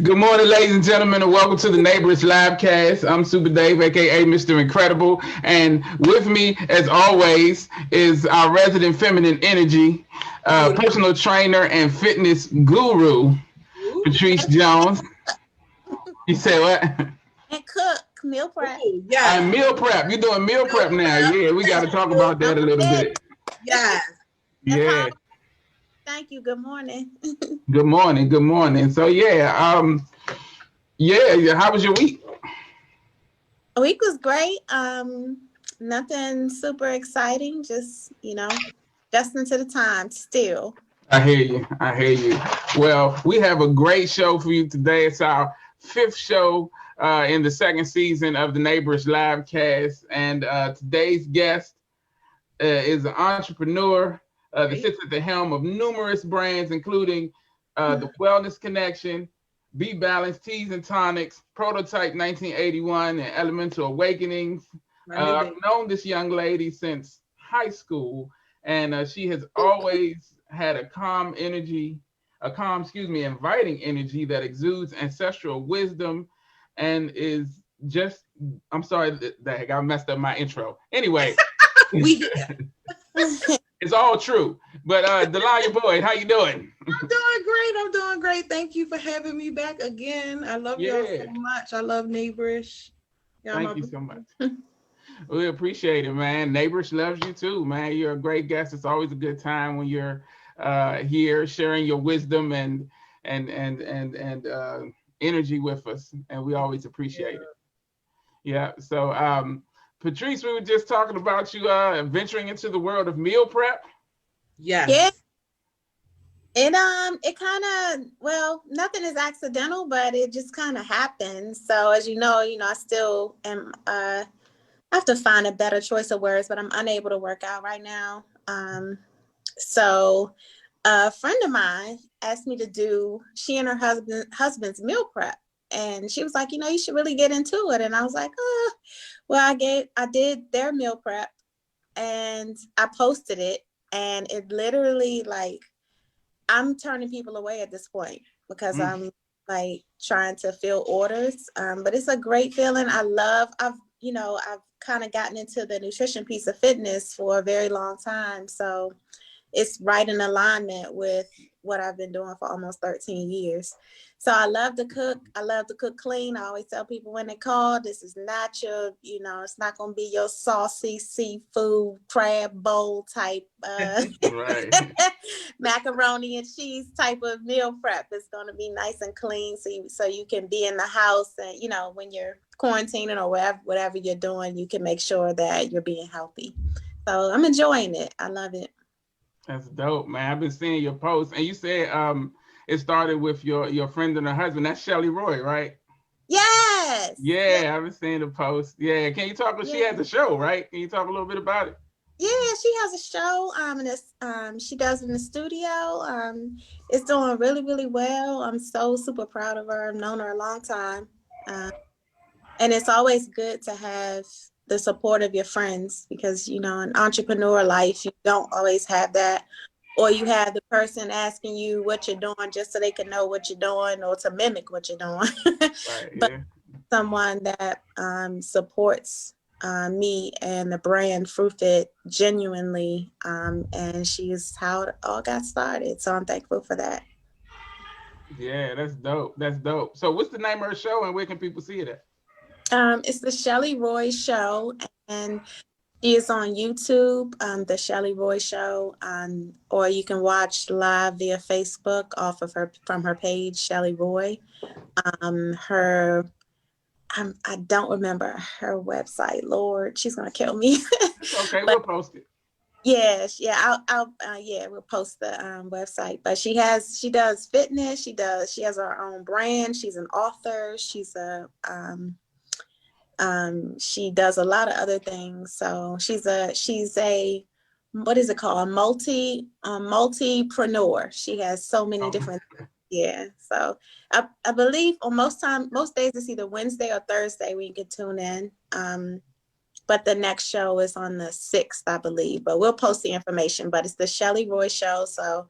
Good morning, ladies and gentlemen, and welcome to the Neighborish Livecast. I'm Super Dave, aka Mr. Incredible, and with me, as always, is our resident feminine energy, personal trainer and fitness guru, Patrice Jones. You say what? And cook meal prep. Yeah. Meal prep. You're doing meal prep now. Yeah, we got to talk about that a little bit. Yes. Yeah. Thank you. Good morning. Good morning. Good morning. So yeah, how was your week? A week was great. Nothing super exciting. Just adjusting to the time still. I hear you. I hear you. Well, we have a great show for you today. It's our fifth show in the second season of the Neighborish Livecast, and today's guest is an entrepreneur that sits at the helm of numerous brands, including the Wellness Connection, Be Balanced Teas and Tonics, Prototype 1981, and Elemental Awakenings. I've known this young lady since high school, and she has always had a inviting energy that exudes ancestral wisdom and is just, I'm sorry that I messed up my intro. Anyway, it's all true. But Delonya Boyd, how you doing? I'm doing great. Thank you for having me back again. I love y'all so much. I love Neighborish. Thank you so much. We appreciate it, man. Neighborish loves you too, man. You're a great guest. It's always a good time when you're here sharing your wisdom and energy with us, and we always appreciate it. Yeah. So Patrice, we were just talking about you venturing into the world of meal prep. Yes. Yeah. It kind of, nothing is accidental, but it just kind of happens. So as you know, I still am I have to find a better choice of words, but I'm unable to work out right now. So a friend of mine asked me to do she and her husband's meal prep. And she was like, you should really get into it. And I was like, I did their meal prep and I posted it, and it literally, like, I'm turning people away at this point because I'm like trying to fill orders. But it's a great feeling. I've kind of gotten into the nutrition piece of fitness for a very long time. So it's right in alignment with what I've been doing for almost 13 years. So I love to cook. I love to cook clean. I always tell people when they call, this is not your, it's not going to be your saucy seafood crab bowl type macaroni and cheese type of meal prep. It's going to be nice and clean so you can be in the house and, when you're quarantining or whatever you're doing, you can make sure that you're being healthy. So I'm enjoying it. I love it. That's dope, man. I've been seeing your posts, and you said it started with your friend and her husband. That's Shelly Roy, right? Yes. Yeah, I've been seeing the post. Yeah, can you talk? She has a show, right? Can you talk a little bit about it? Yeah, she has a show. And she does in the studio. It's doing really, really well. I'm so super proud of her. I've known her a long time, and it's always good to have the support of your friends because, in entrepreneur life, you don't always have that, or you have the person asking you what you're doing just so they can know what you're doing or to mimic what you're doing. Right, but someone that supports me and the brand FruitFit genuinely, and she's how it all got started. So I'm thankful for that. Yeah, that's dope. That's dope. So what's the name of her show and where can people see it at? It's the Shelly Roy Show, and she is on YouTube, the Shelly Roy Show, or you can watch live via Facebook from her page, Shelly Roy. I don't remember her website. Lord, she's gonna kill me. Okay, we'll post it. Yes, yeah, we'll post the website. But she does fitness. She has her own brand. She's an author. She does a lot of other things. So she's a what is it called? Multipreneur. She has so many different. Yeah. So I believe on most days it's either Wednesday or Thursday when you can tune in. But the next show is on the 6th, I believe. But we'll post the information. But it's the Shelly Roy Show. So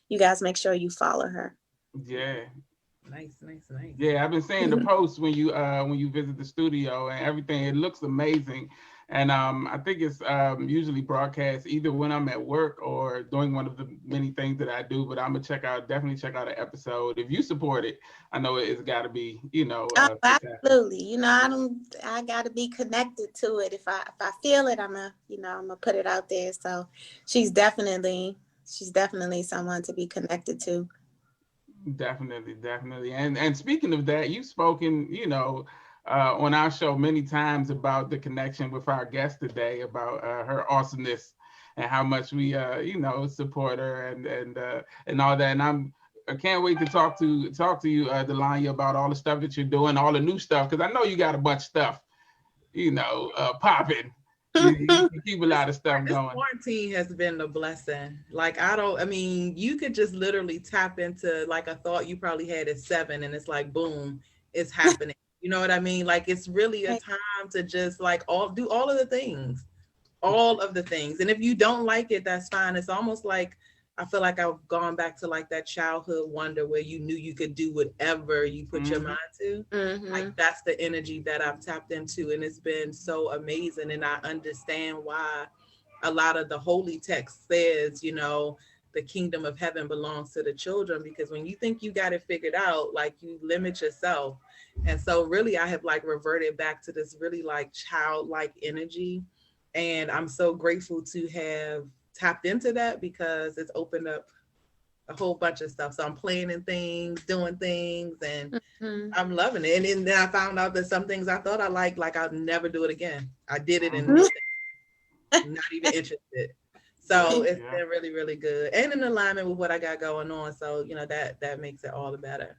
you guys make sure you follow her. Yeah. Nice, nice, nice. Yeah, I've been seeing the posts when you visit the studio and everything. It looks amazing, and I think it's usually broadcast either when I'm at work or doing one of the many things that I do. But I'm gonna definitely check out an episode. If you support it, I know it's got to be Oh, spectacular. absolutely. I gotta be connected to it. If I feel it, I'm gonna put it out there. So she's definitely someone to be connected to. Definitely, definitely. And speaking of that, you've spoken, on our show many times about the connection with our guest today, about her awesomeness and how much we, support her and all that. And I can't wait to talk to you, Delonya, about all the stuff that you're doing, all the new stuff, because I know you got a bunch of stuff, popping. You keep a lot of stuff This going. quarantine has been a blessing. Like, you could just literally tap into like a thought you probably had at 7 and it's like, boom, it's happening. You know what I mean? Like, it's really a time to just like do all of the things, And if you don't like it, that's fine. It's almost like, I feel like I've gone back to like that childhood wonder where you knew you could do whatever you put your mind to. Like, that's the energy that I've tapped into, and it's been so amazing. And I understand why a lot of the holy text says, the kingdom of heaven belongs to the children, because when you think you got it figured out, like, you limit yourself. And so really I have like reverted back to this really like childlike energy. And I'm so grateful to have tapped into that, because it's opened up a whole bunch of stuff. So I'm planning things, doing things, and I'm loving it. And then I found out that some things I thought I liked, like, I'll never do it again. I did it and not even interested. So it's been really, really good, and in alignment with what I got going on. So, that makes it all the better.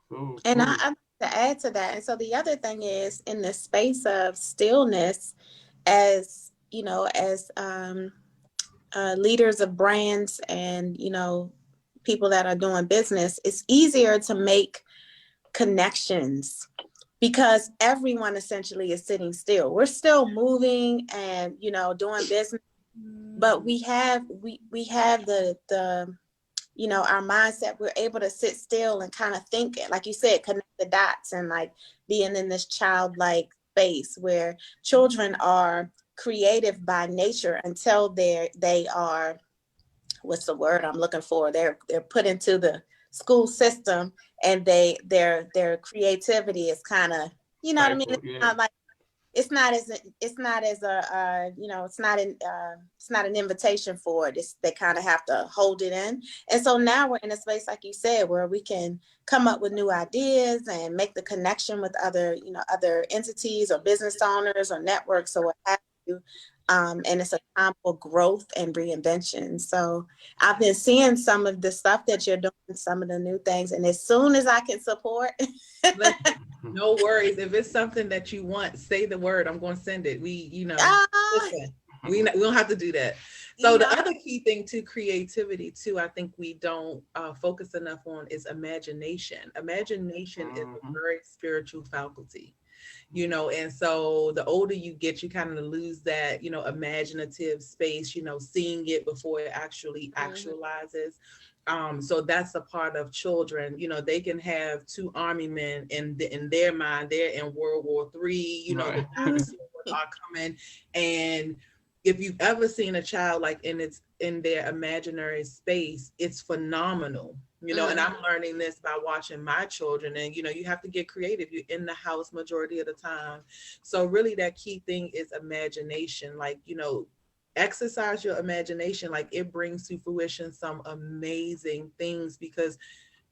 Cool. And I to add to that. And so the other thing is, in the space of stillness, as leaders of brands and people that are doing business, it's easier to make connections because everyone essentially is sitting still. We're still moving and doing business, but we have the our mindset. We're able to sit still and kind of think, like you said, connect the dots, and like being in this childlike space where children are creative by nature until they are, what's the word I'm looking for? They're put into the school system, and their creativity is kind of, what I mean? It's not like, it's not an invitation for it. They kind of have to hold it in. And so now we're in a space, like you said, where we can come up with new ideas and make the connection with other entities or business owners or networks or what have you. And it's a time for growth and reinvention. So I've been seeing some of the stuff that you're doing, some of the new things. And as soon as I can support. No worries. If it's something that you want, say the word. I'm going to send it. Listen, we don't have to do that. So the other key thing to creativity too, I think we don't focus enough on, is imagination. Imagination is a very spiritual faculty. And so the older you get, you kind of lose that, imaginative space, seeing it before it actually actualizes. So that's a part of children. They can have 2 army men in their mind. They're in World War III. The dinosaurs are coming. And if you've ever seen a child like in their imaginary space, it's phenomenal. And I'm learning this by watching my children. And you have to get creative. You're in the house majority of the time. So really, that key thing is imagination. Like, exercise your imagination. Like, it brings to fruition some amazing things, because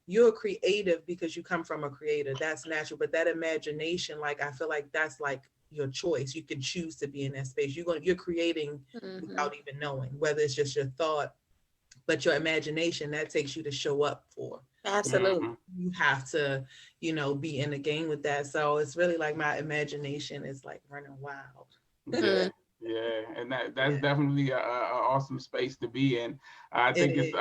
you're creative because you come from a creator. That's natural. But that imagination, like, I feel like that's like your choice. You can choose to be in that space. You're creating without even knowing, whether it's just your thought, but your imagination, that takes you to show up for. Absolutely. You have to, be in the game with that. So it's really like my imagination is like running wild. Yeah, and that's definitely a awesome space to be in. I think it's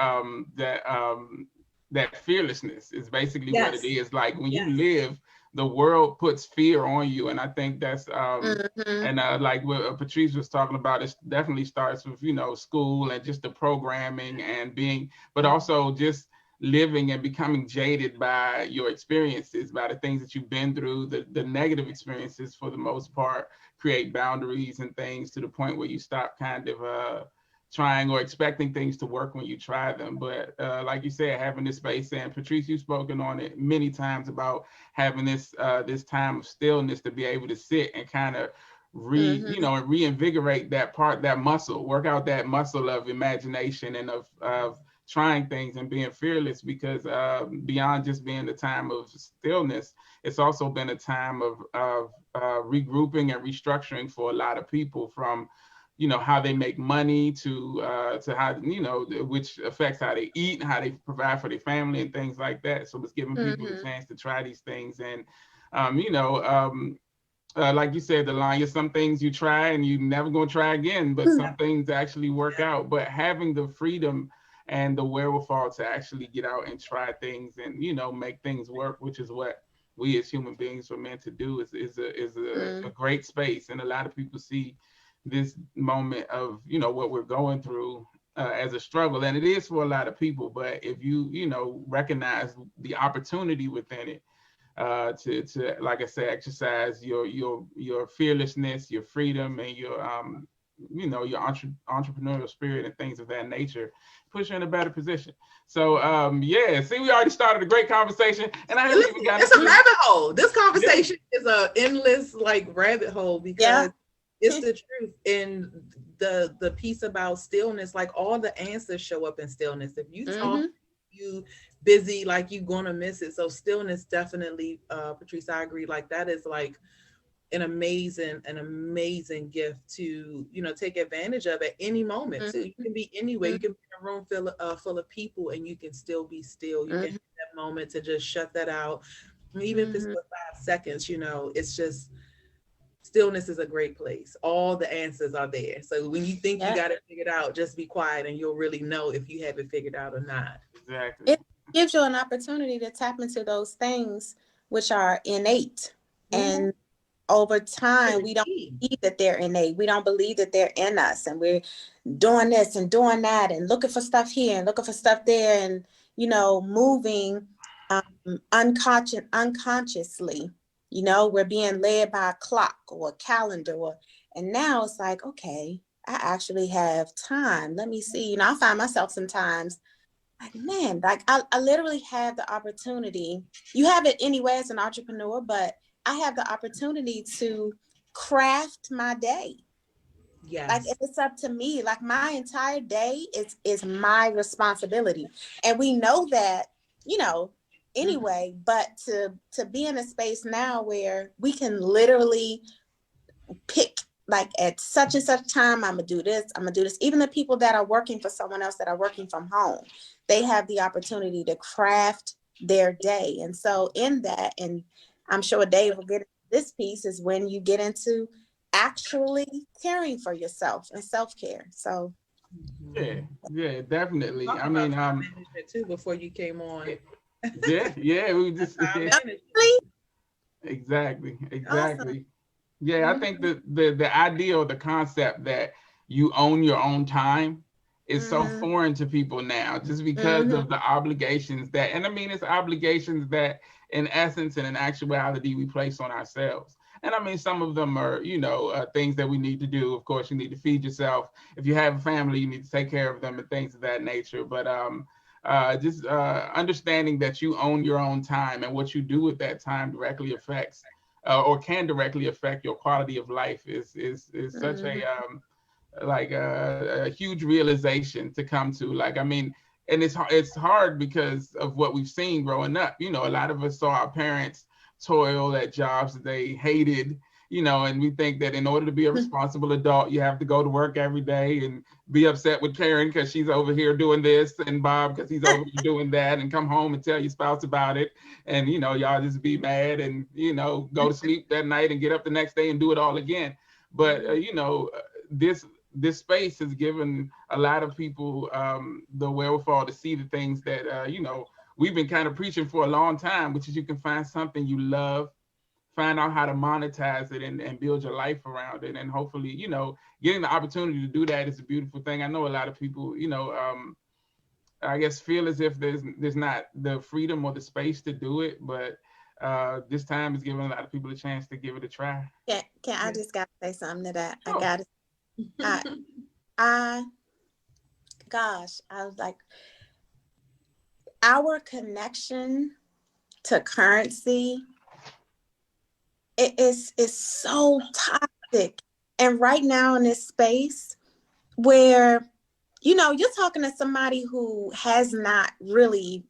that fearlessness is basically what it is. Like, when you live, the world puts fear on you, and I think that's and like what Patrice was talking about, it definitely starts with school and just the programming and being, but also just living and becoming jaded by your experiences, by the things that you've been through, the negative experiences for the most part, create boundaries and things to the point where you stop kind of trying or expecting things to work when you try them. But like you said, having this space, and Patrice, you've spoken on it many times about having this time of stillness to be able to sit and kind of reinvigorate that muscle, work out that muscle of imagination and of trying things and being fearless, because beyond just being the time of stillness, it's also been a time of regrouping and restructuring for a lot of people, from how they make money to how which affects how they eat and how they provide for their family and things like that. So it's giving people the chance to try these things. And like you said, Delonya, some things you try and you never gonna try again, but some things actually work out. But having the freedom and the wherewithal to actually get out and try things and make things work, which is what we as human beings were meant to do, is a great space. And a lot of people see this moment of what we're going through as a struggle, and it is for a lot of people. But if you recognize the opportunity within it, to like I said, exercise your fearlessness, your freedom, and your your entrepreneurial spirit and things of that nature, push you in a better position. So see, we already started a great conversation, and I haven't even got it's a rabbit hole. This conversation is a endless rabbit hole, because it's the truth. And the piece about stillness, all the answers show up in stillness. If you talk, you busy, you're gonna miss it. So stillness, definitely, Patrice, I agree. That is an amazing gift to take advantage of at any moment too. You can be anywhere. You can be in a room full of people, and you can still be still. You can have that moment to just shut that out, even if it's for 5 seconds. It's just, stillness is a great place. All the answers are there. So when you think you got it figured out, just be quiet, and you'll really know if you have it figured out or not. Exactly. It gives you an opportunity to tap into those things which are innate. And over time, we don't believe that they're innate. We don't believe that they're in us, and we're doing this and doing that and looking for stuff here and looking for stuff there, and moving unconsciously. We're being led by a clock or a calendar, and now it's like, okay, I actually have time. Let me see. I find myself sometimes man, I literally have the opportunity. You have it anyway as an entrepreneur, but I have the opportunity to craft my day. Yes. If it's up to me, my entire day is my responsibility. And we know that, anyway, but to be in a space now where we can literally pick, at such and such time, I'm gonna do this. Even the people that are working for someone else that are working from home, they have the opportunity to craft their day. And so in that, and I'm sure Dave will get into this piece, is when you get into actually caring for yourself and self-care. So yeah, definitely. I mean, management too before you came on. we just exactly. Awesome. Yeah, I think the idea or the concept that you own your own time is so foreign to people now, just because of the obligations that, and I mean, it's obligations that in essence and in actuality we place on ourselves. And I mean, some of them are, things that we need to do. Of course, you need to feed yourself. If you have a family, you need to take care of them and things of that nature. But just understanding that you own your own time, and what you do with that time directly affects or can directly affect your quality of life is such a huge realization to come to. I mean, and it's hard because of what we've seen growing up. A lot of us saw our parents toil at jobs that they hated, and we think that in order to be a responsible adult, you have to go to work every day and be upset with Karen because she's over here doing this, and Bob because he's over here doing that, and come home and tell your spouse about it. And, y'all just be mad and, go to sleep that night and get up the next day and do it all again. But, this space has given a lot of people the wherewithal to see the things that, we've been kind of preaching for a long time, which is you can find something you love, find out how to monetize it and build your life around it. And hopefully, getting the opportunity to do that is a beautiful thing. I know a lot of people, I guess, feel as if there's not the freedom or the space to do it, but this time is giving a lot of people a chance to give it a try. Can I just gotta say something to that? Sure. I gotta. I gosh, I was like, our connection to currency, is so toxic. And right now in this space where, you're talking to somebody who has not really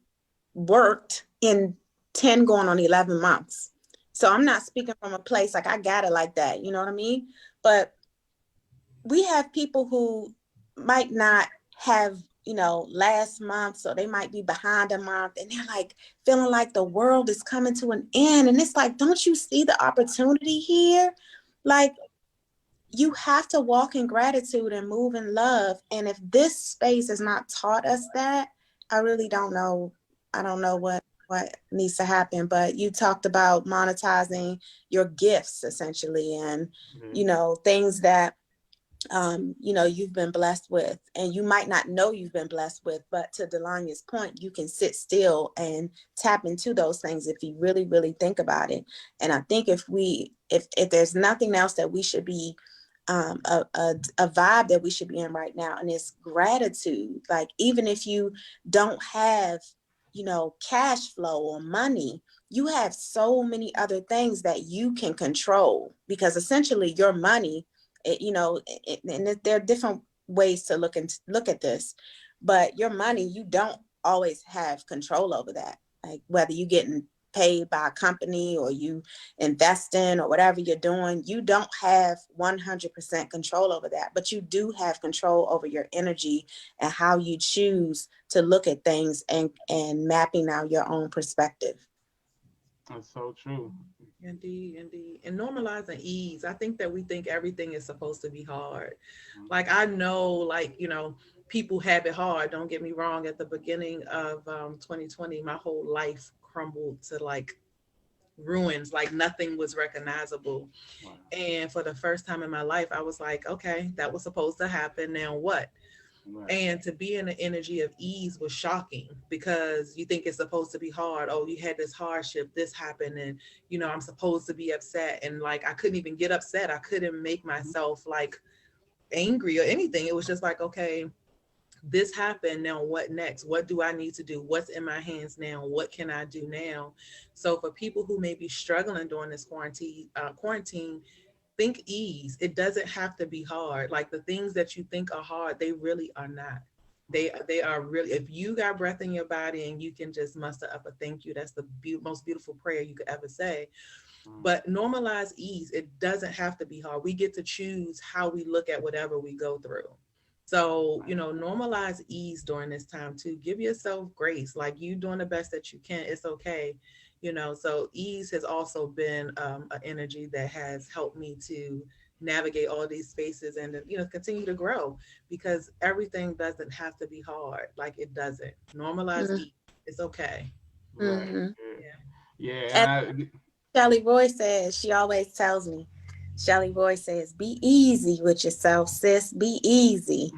worked in 10 going on 11 months. So I'm not speaking from a place like I got it like that, you know what I mean? But we have people who might not have, last month, so they might be behind a month, and they're like feeling like the world is coming to an end. And it's like, don't you see the opportunity here? Like, you have to walk in gratitude and move in love. And if this space has not taught us that, I really don't know. I don't know what needs to happen. But you talked about monetizing your gifts essentially, and things that you've been blessed with, and you might not know you've been blessed with, but to Delonya's point, you can sit still and tap into those things if you really, really think about it. And I think if there's nothing else that we should be, a vibe that we should be in right now, and it's gratitude. Like, even if you don't have, cash flow or money, you have so many other things that you can control, because essentially your money, and there are different ways to look at this, but your money, you don't always have control over that. Like, whether you're getting paid by a company or you invest in or whatever you're doing, you don't have 100% control over that, but you do have control over your energy and how you choose to look at things, and mapping out your own perspective. That's so true. Indeed. And normalizing ease. I think that we think everything is supposed to be hard. Like, I know, like, people have it hard. Don't get me wrong. At the beginning of 2020, my whole life crumbled to like ruins. Like, nothing was recognizable. Wow. And for the first time in my life, I was like, okay, that was supposed to happen. Now what? Right. And to be in the energy of ease was shocking, because you think it's supposed to be hard. Oh, you had this hardship, this happened, and I'm supposed to be upset. And like, I couldn't even get upset. I couldn't make myself like angry or anything. It was just like, okay, this happened. Now what next? What do I need to do? What's in my hands now? What can I do now? So for people who may be struggling during this quarantine, think ease. It doesn't have to be hard. Like, the things that you think are hard, they really are not. They are really, if you got breath in your body and you can just muster up a thank you, that's the most beautiful prayer you could ever say. But normalize ease. It doesn't have to be hard. We get to choose how we look at whatever we go through. So, normalize ease during this time too. Give yourself grace. Like, you doing the best that you can. It's okay. So ease has also been an energy that has helped me to navigate all these spaces and, continue to grow, because everything doesn't have to be hard. Like, it doesn't. Normalize ease. It's okay. Right. Mm-hmm. Yeah. Shelly Roy says, she always tells me, Shelly Roy says, be easy with yourself, sis. Be easy.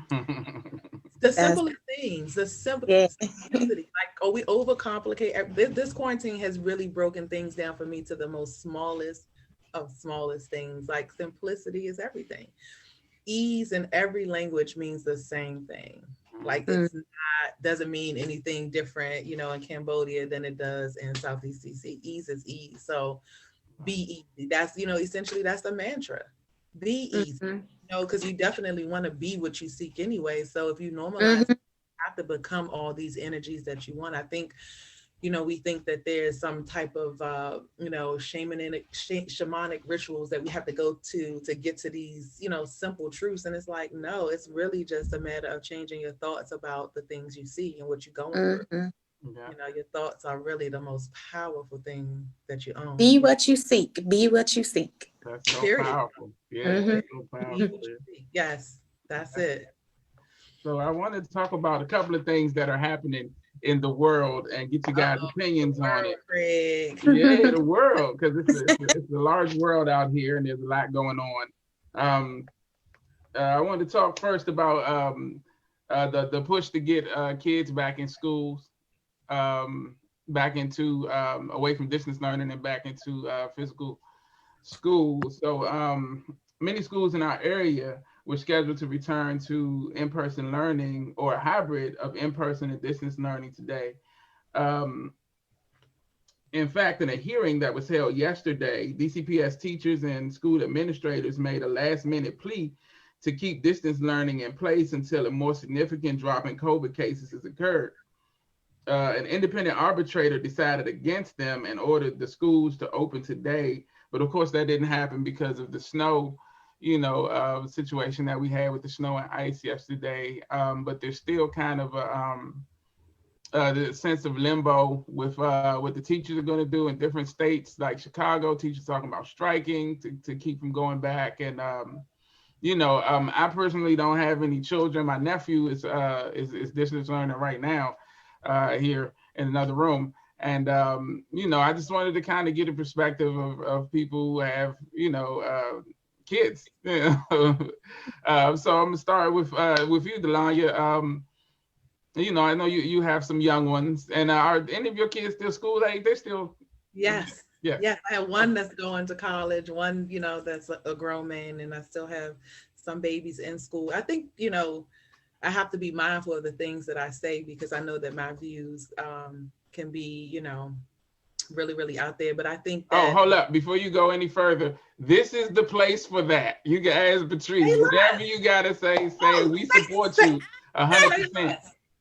The simplest things, the simplicity. Like, we overcomplicate. This quarantine has really broken things down for me to the most smallest of smallest things. Like, simplicity is everything. Ease in every language means the same thing. Like, it's doesn't mean anything different, in Cambodia than it does in Southeast DC. Ease is ease. So be easy. That's, essentially that's the mantra. Be easy. Because you definitely want to be what you seek anyway. So if you normalize, you have to become all these energies that you want. I think, we think that there's some type of, shamanic rituals that we have to go to get to these, simple truths. And it's like, no, it's really just a matter of changing your thoughts about the things you see and what you're going through. Yeah. Your thoughts are really the most powerful thing that you own. Be what you seek. Be what you seek. That's so powerful. Yeah, that's so powerful. Yes, that's it. So I wanted to talk about a couple of things that are happening in the world and get you guys' opinions on it. Craig. Yeah, the world, because it's a large world out here and there's a lot going on. I wanted to talk first about the push to get kids back in schools, back into away from distance learning and back into physical schools. So many schools in our area were scheduled to return to in-person learning or a hybrid of in-person and distance learning today. Um, in fact, in a hearing that was held yesterday, DCPS teachers and school administrators made a last-minute plea to keep distance learning in place until a more significant drop in COVID cases has occurred. An independent arbitrator decided against them and ordered the schools to open today. But of course, that didn't happen because of the snow, situation that we had with the snow and ice yesterday. But there's still kind of the sense of limbo with what the teachers are going to do in different states, like Chicago. Teachers talking about striking to keep from going back, and I personally don't have any children. My nephew is distance learning right now here in another room. And, I just wanted to kind of get a perspective of people who have, kids. So I'm going to start with you, Delonya. I know you have some young ones. And are any of your kids still school age? They're still? Yes. Yeah. Yes. I have one that's going to college, one, that's a grown man, and I still have some babies in school. I think, I have to be mindful of the things that I say, because I know that my views can be, really, really out there. But I think that... Oh, hold up. Before you go any further, this is the place for that. You can ask Patrice. Whatever you got to say. We support you 100%.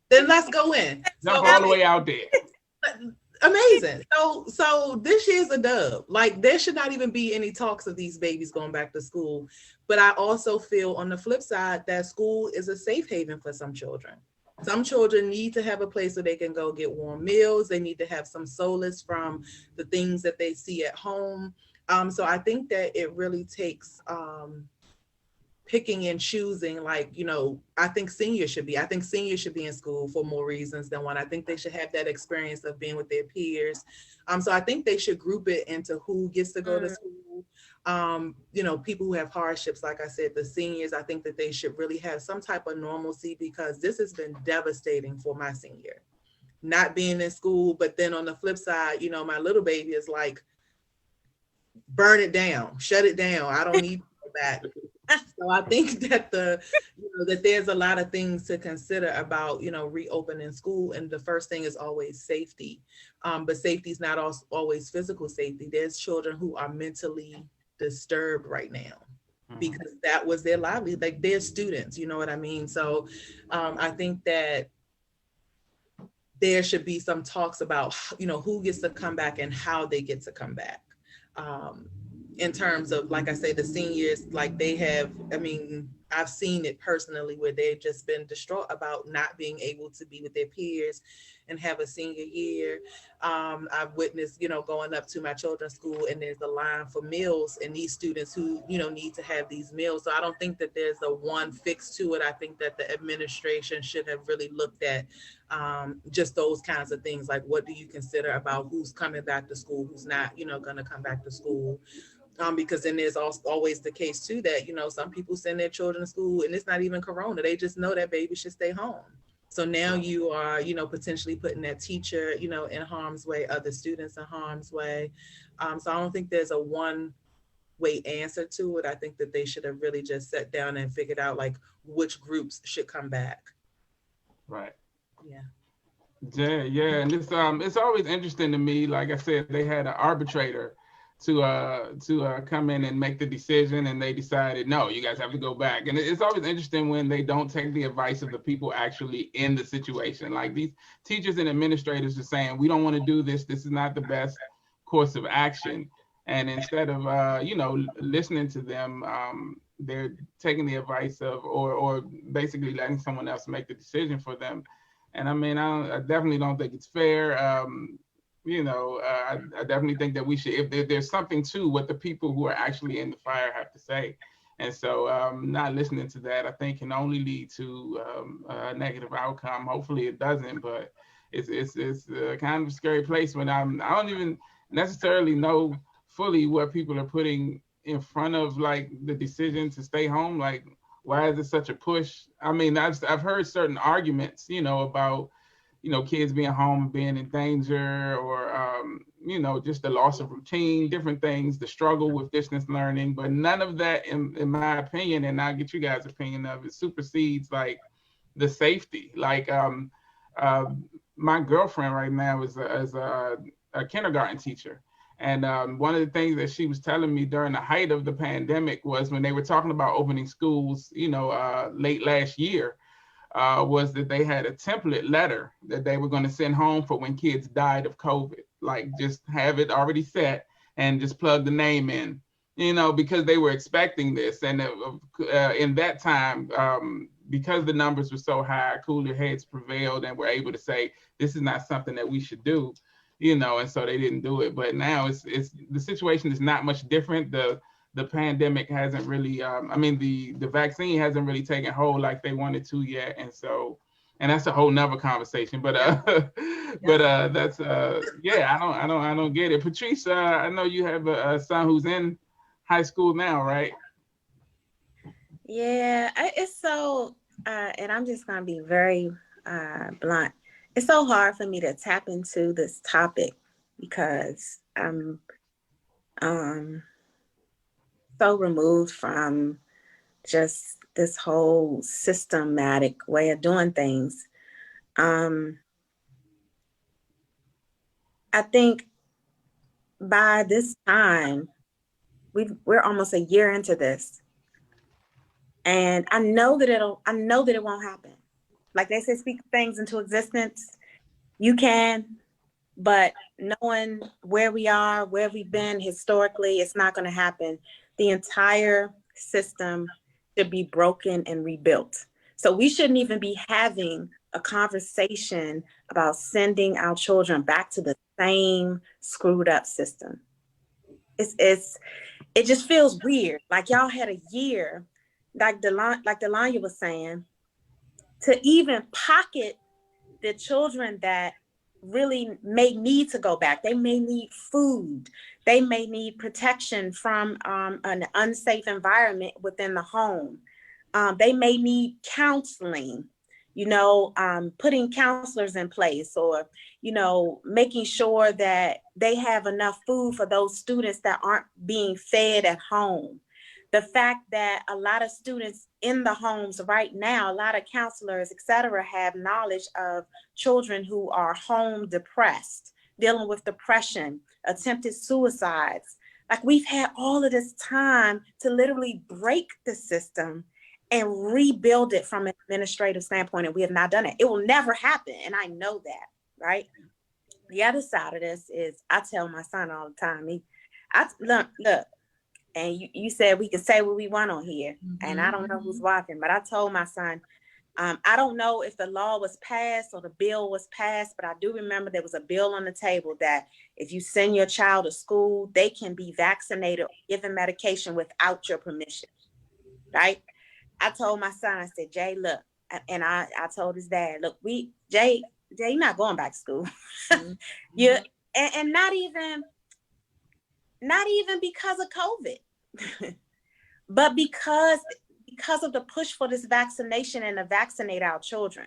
Then let's go in. Jump all the way out there. Amazing. So this year's a dub. Like, there should not even be any talks of these babies going back to school. But I also feel on the flip side that school is a safe haven for some children. Some children need to have a place where they can go get warm meals. They need to have some solace from the things that they see at home. So I think that it really takes picking and choosing. Like, I think seniors should be in school for more reasons than one. I think they should have that experience of being with their peers. So I think they should group it into who gets to go to school. People who have hardships, like I said, the seniors, I think that they should really have some type of normalcy, because this has been devastating for my senior, not being in school. But then on the flip side, my little baby is like, burn it down, shut it down. I don't need to go back. So I think that that there's a lot of things to consider about, reopening school. And the first thing is always safety. But safety is not always physical safety. There's children who are mentally disturbed right now because that was their livelihood. Like, they're students, you know what I mean? So I think that there should be some talks about, who gets to come back and how they get to come back. In terms of, like I say, the seniors, like I've seen it personally where they've just been distraught about not being able to be with their peers and have a senior year. I've witnessed, going up to my children's school, and there's a line for meals, and these students who, need to have these meals. So I don't think that there's a one fix to it. I think that the administration should have really looked at just those kinds of things. Like, what do you consider about who's coming back to school, who's not, going to come back to school? Because then there's always the case too that, some people send their children to school and it's not even Corona. They just know that baby should stay home. So now you are, potentially putting that teacher, in harm's way, other students in harm's way. So I don't think there's a one way answer to it. I think that they should have really just sat down and figured out like which groups should come back. Right. Yeah. Yeah. And it's always interesting to me. Like I said, they had an arbitrator to come in and make the decision, and they decided, no, you guys have to go back. And it's always interesting when they don't take the advice of the people actually in the situation. Like, these teachers and administrators are saying, we don't want to do this. This is not the best course of action. And instead of, listening to them, they're taking the advice of, or basically letting someone else make the decision for them. And I definitely don't think it's fair. I definitely think that we should, if there's something to what the people who are actually in the fire have to say. And so not listening to that, I think, can only lead to a negative outcome. Hopefully it doesn't, but it's kind of a scary place when I don't even necessarily know fully what people are putting in front of, like, the decision to stay home. Like, why is it such a push? I mean, I've heard certain arguments, about kids being home and being in danger, or just the loss of routine, different things, the struggle with distance learning. But none of that, in my opinion, and I'll get you guys' opinion of it, supersedes like the safety. Like uh, my girlfriend right now is a kindergarten teacher. And one of the things that she was telling me during the height of the pandemic was when they were talking about opening schools, late last year, was that they had a template letter that they were going to send home for when kids died of COVID. Like just have it already set and just plug the name in, because they were expecting this. And in that time, because the numbers were so high, cooler heads prevailed and were able to say, this is not something that we should do, and so they didn't do it. But now it's the situation is not much different. The pandemic hasn't really, the vaccine hasn't really taken hold like they wanted to yet. And that's a whole nother conversation, but that's yeah, I don't get it. Patrice, I know you have a son who's in high school now, right? Yeah, it's so, and I'm just gonna be very blunt. It's so hard for me to tap into this topic because I'm so removed from just this whole systematic way of doing things. I think by this time, we're almost a year into this, and I know that it won't happen. Like they say, speak things into existence. You can, but knowing where we are, where we've been historically, it's not going to happen. The entire system should be broken and rebuilt. So we shouldn't even be having a conversation about sending our children back to the same screwed up system. It just feels weird. Like y'all had a year, like Delonya was saying, to even pocket the children that really may need to go back. They may need food. They may need protection from an unsafe environment within the home. They may need counseling, putting counselors in place, or, making sure that they have enough food for those students that aren't being fed at home. The fact that a lot of students in the homes right now, a lot of counselors, et cetera, have knowledge of children who are home depressed, dealing with depression, attempted suicides. Like we've had all of this time to literally break the system and rebuild it from an administrative standpoint, and we have not done it. It will never happen, and I know that, right? The other side of this is I tell my son all the time, look, and you said we can say what we want on here, and I don't know who's watching, but I told my son, I don't know if the law was passed or the bill was passed, but I do remember there was a bill on the table that if you send your child to school, they can be vaccinated or given medication without your permission, right? I told my son, I said, Jay, look, and I told his dad, look, Jay, you're not going back to school. And not even because of COVID, but because of the push for this vaccination and to vaccinate our children.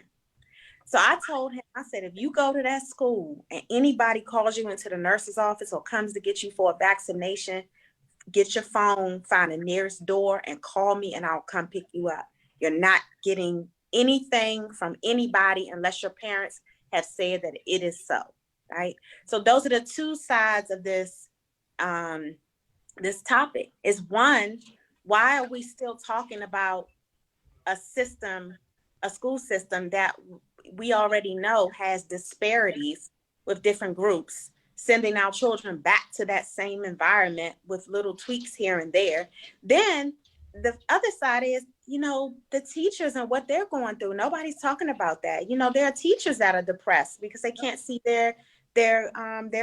So I told him, I said, if you go to that school and anybody calls you into the nurse's office or comes to get you for a vaccination, get your phone, find the nearest door and call me and I'll come pick you up. You're not getting anything from anybody unless your parents have said that it is so, right? So those are the two sides of this this topic. Is one, why are we still talking about a school system that we already know has disparities with different groups, sending our children back to that same environment with little tweaks here and there? Then the other side is, the teachers and what they're going through. Nobody's talking about that. There are teachers that are depressed because they can't see their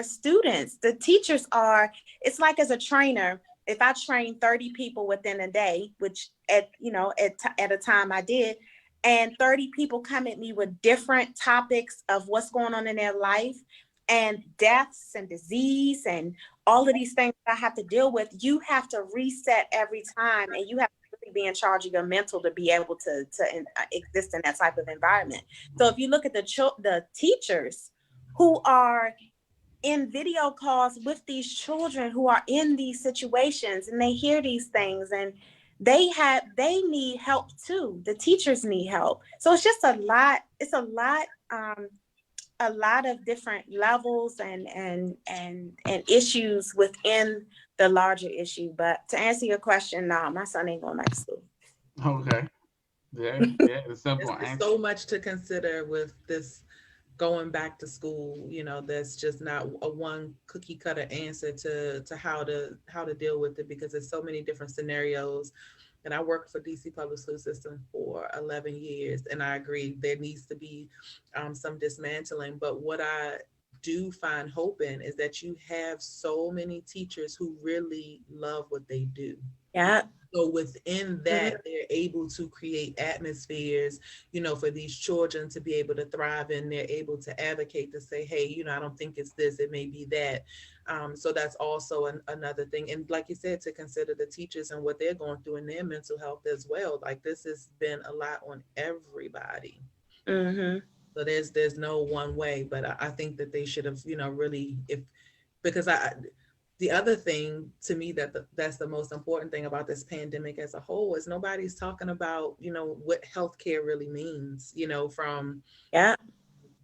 students. The teachers are, it's like as a trainer, if I train 30 people within a day, which at a time I did, and 30 people come at me with different topics of what's going on in their life and deaths and disease and all of these things that I have to deal with, you have to reset every time, and you have to be in charge of your mental to be able to exist in that type of environment. So if you look at the teachers who are in video calls with these children who are in these situations, and they hear these things, and they need help too. The teachers need help. So it's just a lot. It's a lot of different levels and issues within the larger issue. But to answer your question, no, my son ain't going back to school. Okay. Yeah, the simple There's answer. so much to consider with this going back to school. You know, that's just not a one cookie cutter answer to how to deal with it, because there's so many different scenarios. And I worked for DC Public School System for 11 years, and I agree there needs to be some dismantling. But what I do find hope in is that you have so many teachers who really love what they do. Yeah. So within that, they're able to create atmospheres, you know, for these children to be able to thrive in. They're able to advocate to say, hey, you know, I don't think it's this, it may be that. So that's also another thing. And like you said, to consider the teachers and what they're going through in their mental health as well. Like, this has been a lot on everybody. Mm-hmm. So there's no one way, but I think that they should have, you know, really, because the other thing to me that's the most important thing about this pandemic as a whole is nobody's talking about, you know, what healthcare really means, you know, from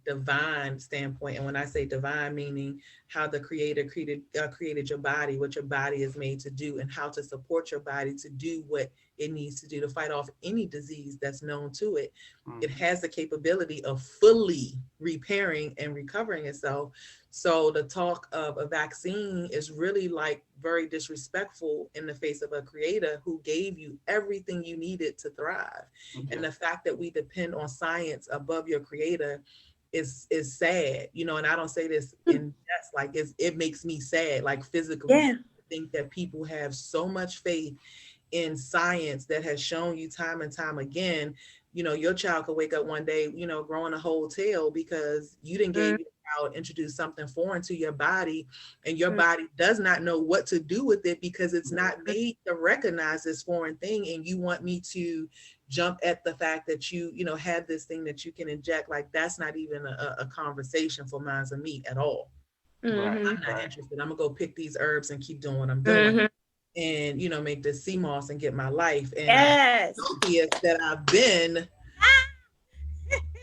divine standpoint. And when I say divine, meaning how the creator created your body, what your body is made to do, and how to support your body to do what it needs to do to fight off any disease that's known to it. It has the capability of fully repairing and recovering itself. So the talk of a vaccine is really like very disrespectful in the face of a creator who gave you everything you needed to thrive. And the fact that we depend on science above your creator is sad, you know. And I don't say this in jest, like it makes me sad, like physically. I think that people have so much faith in science that has shown you time and time again, you know, your child could wake up one day, you know, growing a whole tail because you didn't give your child introduce something foreign to your body, and your body does not know what to do with it because it's not made to recognize this foreign thing. And you want me to jump at the fact that you know, have this thing that you can inject. Like, that's not even a conversation for minds of meat at all. I'm not interested. I'm gonna go pick these herbs and keep doing what I'm doing. And, you know, make this sea moss and get my life. And that I've been,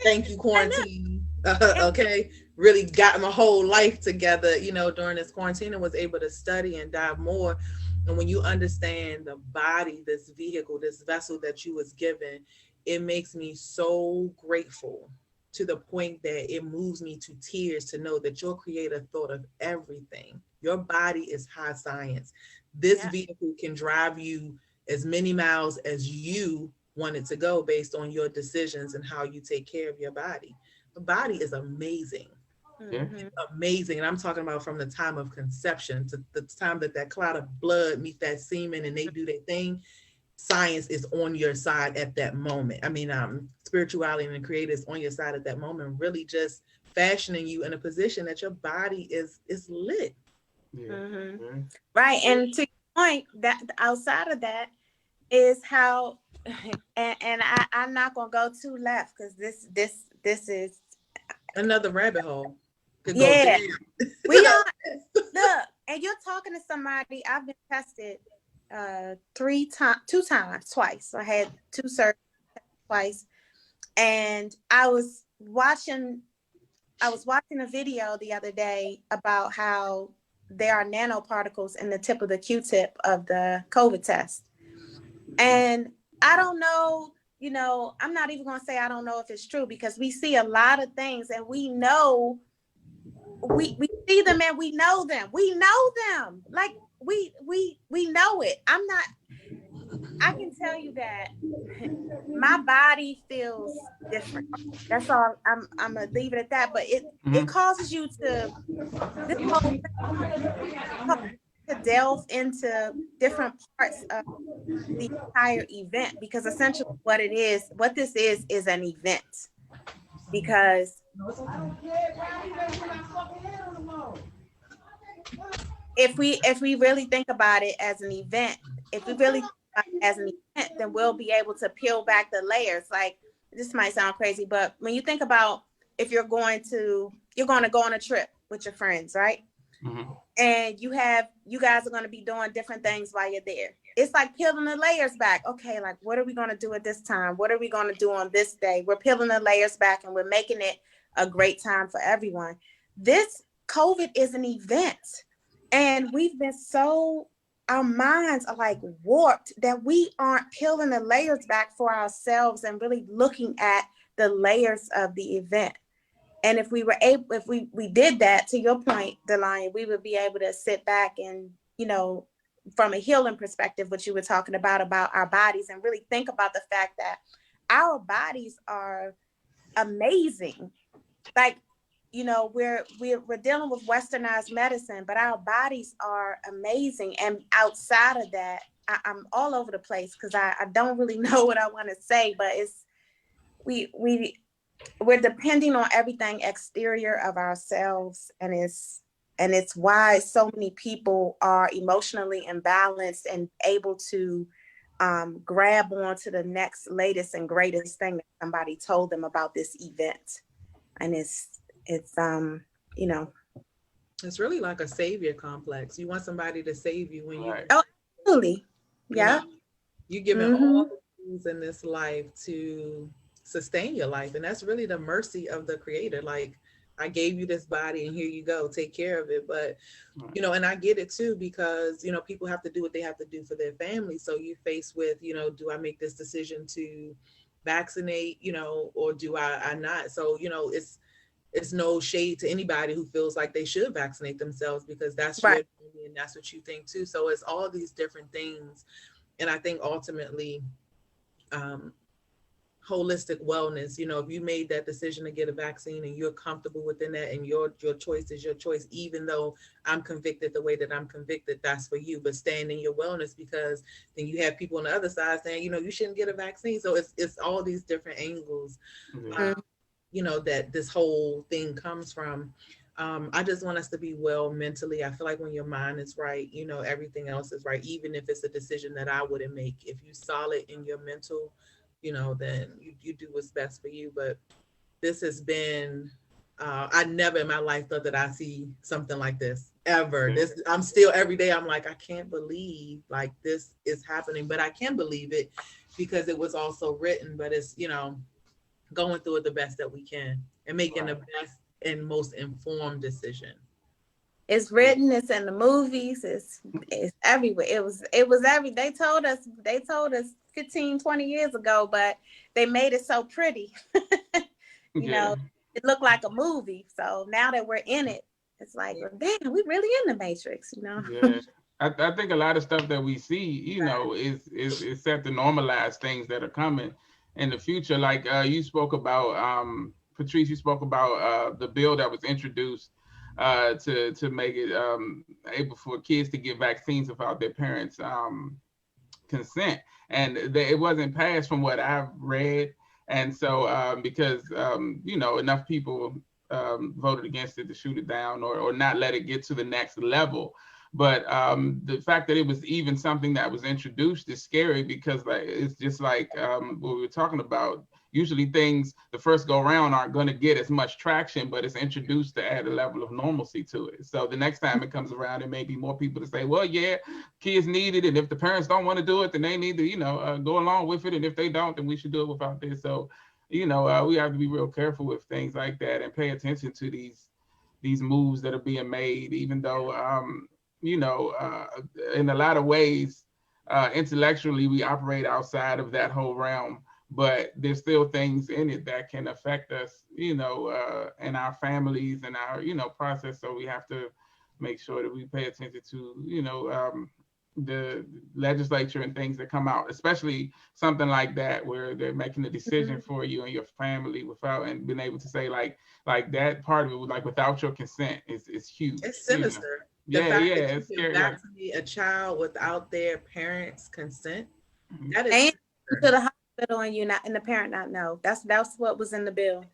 thank you, quarantine. Okay, really got my whole life together, you know, during this quarantine, and was able to study and dive more. And when you understand the body, this vehicle, this vessel that you was given, it makes me so grateful, to the point that it moves me to tears to know that your creator thought of everything. Your body is high science. This vehicle can drive you as many miles as you want it to go based on your decisions and how you take care of your body. The body is amazing. It's amazing. And I'm talking about from the time of conception to the time that cloud of blood meets that semen and they do their thing. Science is on your side at that moment. I mean, spirituality and the creator is on your side at that moment, really just fashioning you in a position that your body is lit. Right. And to your point, that outside of that is how, and I'm not gonna go too left because this is another rabbit hole. We are look, and you're talking to somebody. I've been tested 2 times. I had 2 surgeries twice, and I was watching a video the other day about how there are nanoparticles in the tip of the Q-tip of the COVID test. And I don't know, you know, I'm not even going to say I don't know if it's true, because we see a lot of things and we know, we see them and we know them. We know them. Like we know it. I can tell you that my body feels different. That's all. I'm gonna leave it at that. But it causes you to delve into different parts of the entire event, because essentially what this is an event. Because if we really think about it as an event, if we really think as an event, then we'll be able to peel back the layers. Like, this might sound crazy, but when you think about if you're going to go on a trip with your friends, right? Mm-hmm. And you guys are going to be doing different things while you're there. It's like peeling the layers back. Okay, like, what are we going to do at this time? What are we going to do on this day? We're peeling the layers back and we're making it a great time for everyone. This COVID is an event, and we've been our minds are like warped that we aren't peeling the layers back for ourselves and really looking at the layers of the event. And if we did that, to your point, Delonya, we would be able to sit back and, from a healing perspective, what you were talking about our bodies, and really think about the fact that our bodies are amazing. Like, we're dealing with westernized medicine, but our bodies are amazing. And outside of that, I'm all over the place because I don't really know what I want to say, but we're depending on everything exterior of ourselves, and it's why so many people are emotionally imbalanced and able to grab onto the next latest and greatest thing that somebody told them about this event. And it's it's really like a savior complex. You want somebody to save you when Right. Oh, absolutely. Yeah. You're given all the tools in this life to sustain your life, and that's really the mercy of the creator. Like, I gave you this body and here you go, take care of it. But and I get it too, because people have to do what they have to do for their family. So you're faced with, do I make this decision to vaccinate, or do I not? So it's no shade to anybody who feels like they should vaccinate themselves, because that's right. your opinion and that's what you think too. So it's all these different things. And I think ultimately, holistic wellness, if you made that decision to get a vaccine and you're comfortable within that, and your choice is your choice, even though I'm convicted the way that I'm convicted, that's for you. But stand in your wellness, because then you have people on the other side saying, you shouldn't get a vaccine. So it's all these different angles, that this whole thing comes from. I just want us to be well mentally. I feel like when your mind is right, everything else is right, even if it's a decision that I wouldn't make. If you solid in your mental, then you do what's best for you. But this has been, I never in my life thought that I see something like this ever. I'm still every day, I'm like, I can't believe like this is happening, but I can believe it because it was also written. But it's, going through it the best that we can and making the best and most informed decision. It's written, it's in the movies, it's everywhere. They told us 15, 20 years ago, but they made it so pretty. It looked like a movie. So now that we're in it, it's like, well, damn, we really in the Matrix, Yeah. I think a lot of stuff that we see, is set to normalize things that are coming in the future. Like you spoke about, Patrice, you spoke about the bill that was introduced to make it able for kids to get vaccines without their parents' consent, and it wasn't passed from what I've read. And so because enough people voted against it to shoot it down or not let it get to the next level. But the fact that it was even something that was introduced is scary, because it's just like what we were talking about. Usually things the first go around aren't going to get as much traction, but it's introduced to add a level of normalcy to it. So the next time it comes around, there may be more people to say, well, yeah, kids need it. And if the parents don't want to do it, then they need to, go along with it. And if they don't, then we should do it without this. So, we have to be real careful with things like that and pay attention to these moves that are being made, even though, in a lot of ways, intellectually, we operate outside of that whole realm. But there's still things in it that can affect us, in our families and our, process. So we have to make sure that we pay attention to, the legislature and things that come out, especially something like that, where they're making a decision for you and your family without, and being able to say like that part of it, like without your consent is huge. It's sinister. The fact that it's scary. Vaccinate a child without their parents' consent. That is and to the hospital and the parent not know. That's what was in the bill.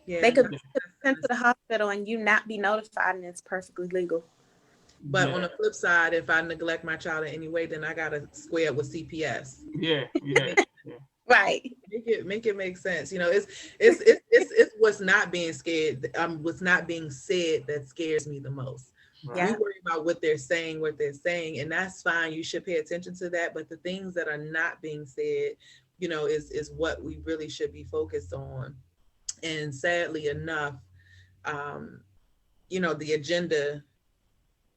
Yeah, they could be sent to the hospital and you not be notified, and it's perfectly legal. But on the flip side, if I neglect my child in any way, then I gotta square up with CPS. Yeah. Right. Make it make sense. You know, it's what's not being scared. What's not being said that scares me the most. Right. Yeah. We worry about what they're saying, and that's fine. You should pay attention to that. But the things that are not being said, you know, is what we really should be focused on. And sadly enough, you know, the agenda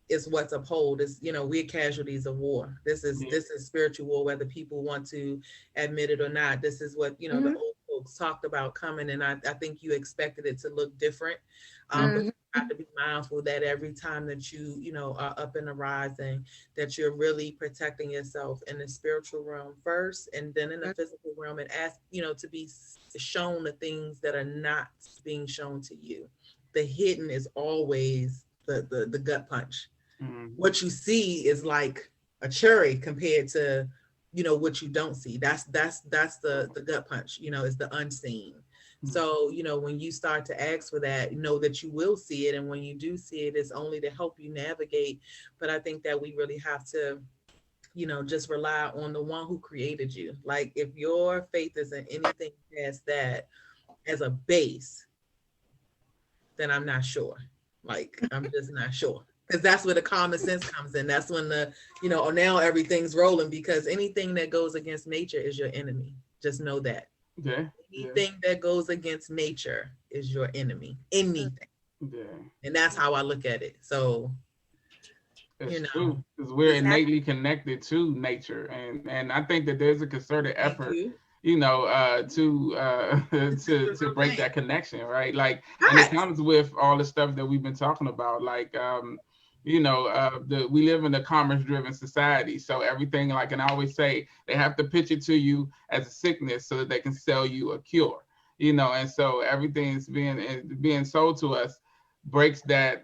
is what's upheld. Is, you know, we're casualties of war. This is spiritual war, whether people want to admit it or not. This is what, you know, the old folks talked about coming, and I think you expected it to look different. But you have to be mindful that every time that you know, are up in the rising, that you're really protecting yourself in the spiritual realm first, and then in the physical realm, and ask, you know, to be shown the things that are not being shown to you. The hidden is always the gut punch. What you see is like a cherry compared to, you know, what you don't see. That's the gut punch, you know, is the unseen. So, you know, when you start to ask for that, know that you will see it. And when you do see it, it's only to help you navigate. But I think that we really have to, you know, just rely on the one who created you. Like, if your faith isn't anything past that as a base, then I'm not sure. Like, I'm just not sure. Because that's where the common sense comes in. That's when the, you know, now everything's rolling, because anything that goes against nature is your enemy. Just know that. Anything that goes against nature is your enemy. Anything. And that's how I look at it. So, it's, you know, true, because we're innately connected to nature, and I think that there's a concerted effort, you know, to break that connection, right? Like, and it comes with all the stuff that we've been talking about, like, you know, we live in a commerce-driven society, so everything, like, and I always say, they have to pitch it to you as a sickness so that they can sell you a cure, you know, and so everything's being sold to us breaks that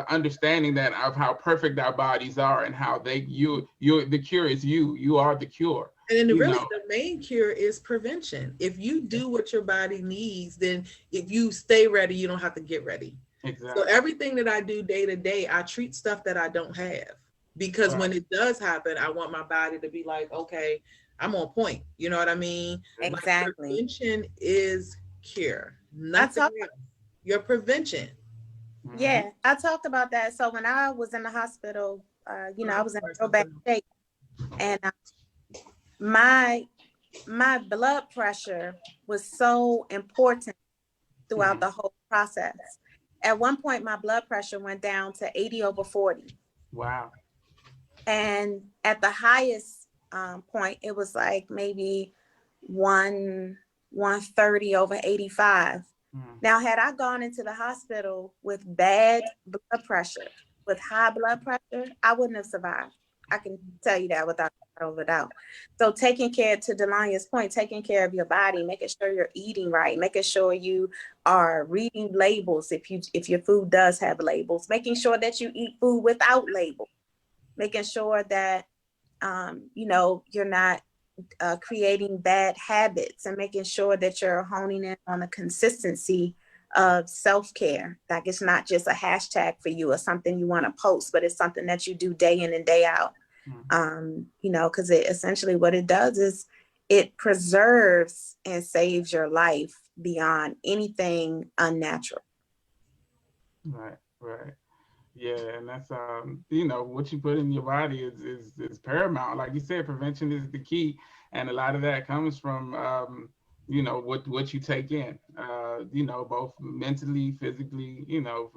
understanding that of how perfect our bodies are, and how you're the cure is you are the cure. And then really the main cure is prevention. If you do what your body needs, then if you stay ready, you don't have to get ready. Exactly. So everything that I do day to day, I treat stuff that I don't have, because when it does happen, I want my body to be like, okay, I'm on point. You know what I mean? Exactly. Like, prevention is cure. Nothing else. Your prevention. Yeah, I talked about that. So when I was in the hospital, you know, I was in a real bad shape, and my blood pressure was so important throughout the whole process. At one point, my blood pressure went down to 80/40. Wow. And at the highest point, it was like maybe 130/85. Now, had I gone into the hospital with bad blood pressure, with high blood pressure, I wouldn't have survived. I can tell you that without a doubt. So taking care, to Delonya's point, taking care of your body, making sure you're eating right, making sure you are reading labels if your food does have labels, making sure that you eat food without labels, making sure that you know, you're not creating bad habits, and making sure that you're honing in on the consistency of self-care. Like, it's not just a hashtag for you or something you want to post, but it's something that you do day in and day out. You know, because essentially what it does is it preserves and saves your life beyond anything unnatural. Right. Yeah, and that's you know, what you put in your body is paramount. Like you said, prevention is the key, and a lot of that comes from you know, what you take in, you know, both mentally, physically, you know.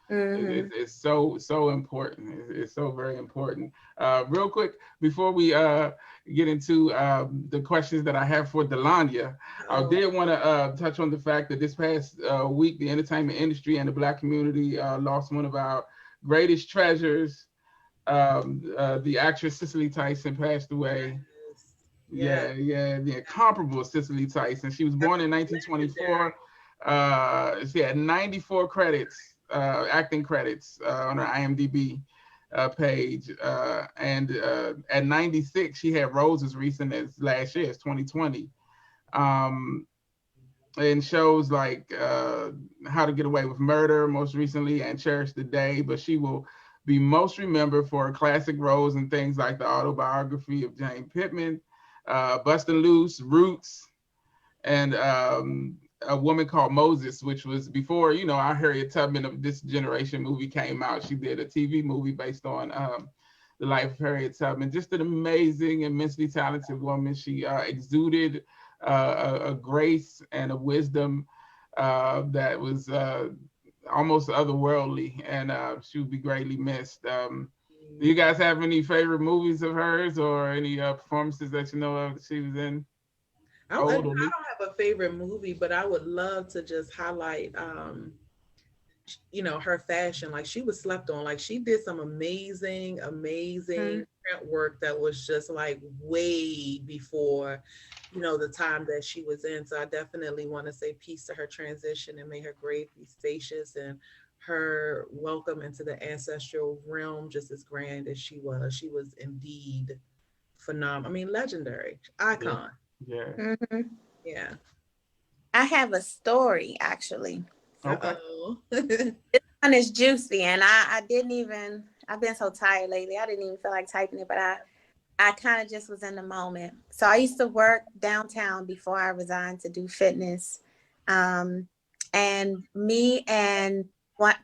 It's so important. It's so very important. Real quick, before we get into the questions that I have for Delonya, I did want to touch on the fact that this past week, the entertainment industry and the Black community lost one of our greatest treasures. The actress Cicely Tyson passed away. Yeah, the incomparable Cicely Tyson. She was born in 1924. She had 94 credits. Acting credits on her IMDb page, and at 96 she had roles as recent as last year, 2020, in shows like How to Get Away with Murder most recently, and Cherish the Day. But she will be most remembered for classic roles in things like the autobiography of Jane Pittman, Bustin' Loose, Roots, and A Woman Called Moses, which was before, our Harriet Tubman of this generation movie came out. She did a TV movie based on the life of Harriet Tubman. Just an amazing, immensely talented woman. She exuded a grace and a wisdom that was almost otherworldly, and she would be greatly missed. Do you guys have any favorite movies of hers or any performances that you know of that she was in? I don't have a favorite movie, but I would love to just highlight her fashion. Like, she was slept on. Like, she did some amazing print work that was just like way before the time that she was in. So I definitely want to say peace to her transition, and may her grave be spacious, and her welcome into the ancestral realm just as grand as she was. She was indeed phenomenal. I mean, legendary icon. Yeah. Mm-hmm. Yeah. I have a story, actually. Okay. This one is juicy, and I've been so tired lately. I didn't even feel like typing it, but I kind of just was in the moment. So I used to work downtown before I resigned to do fitness. And me and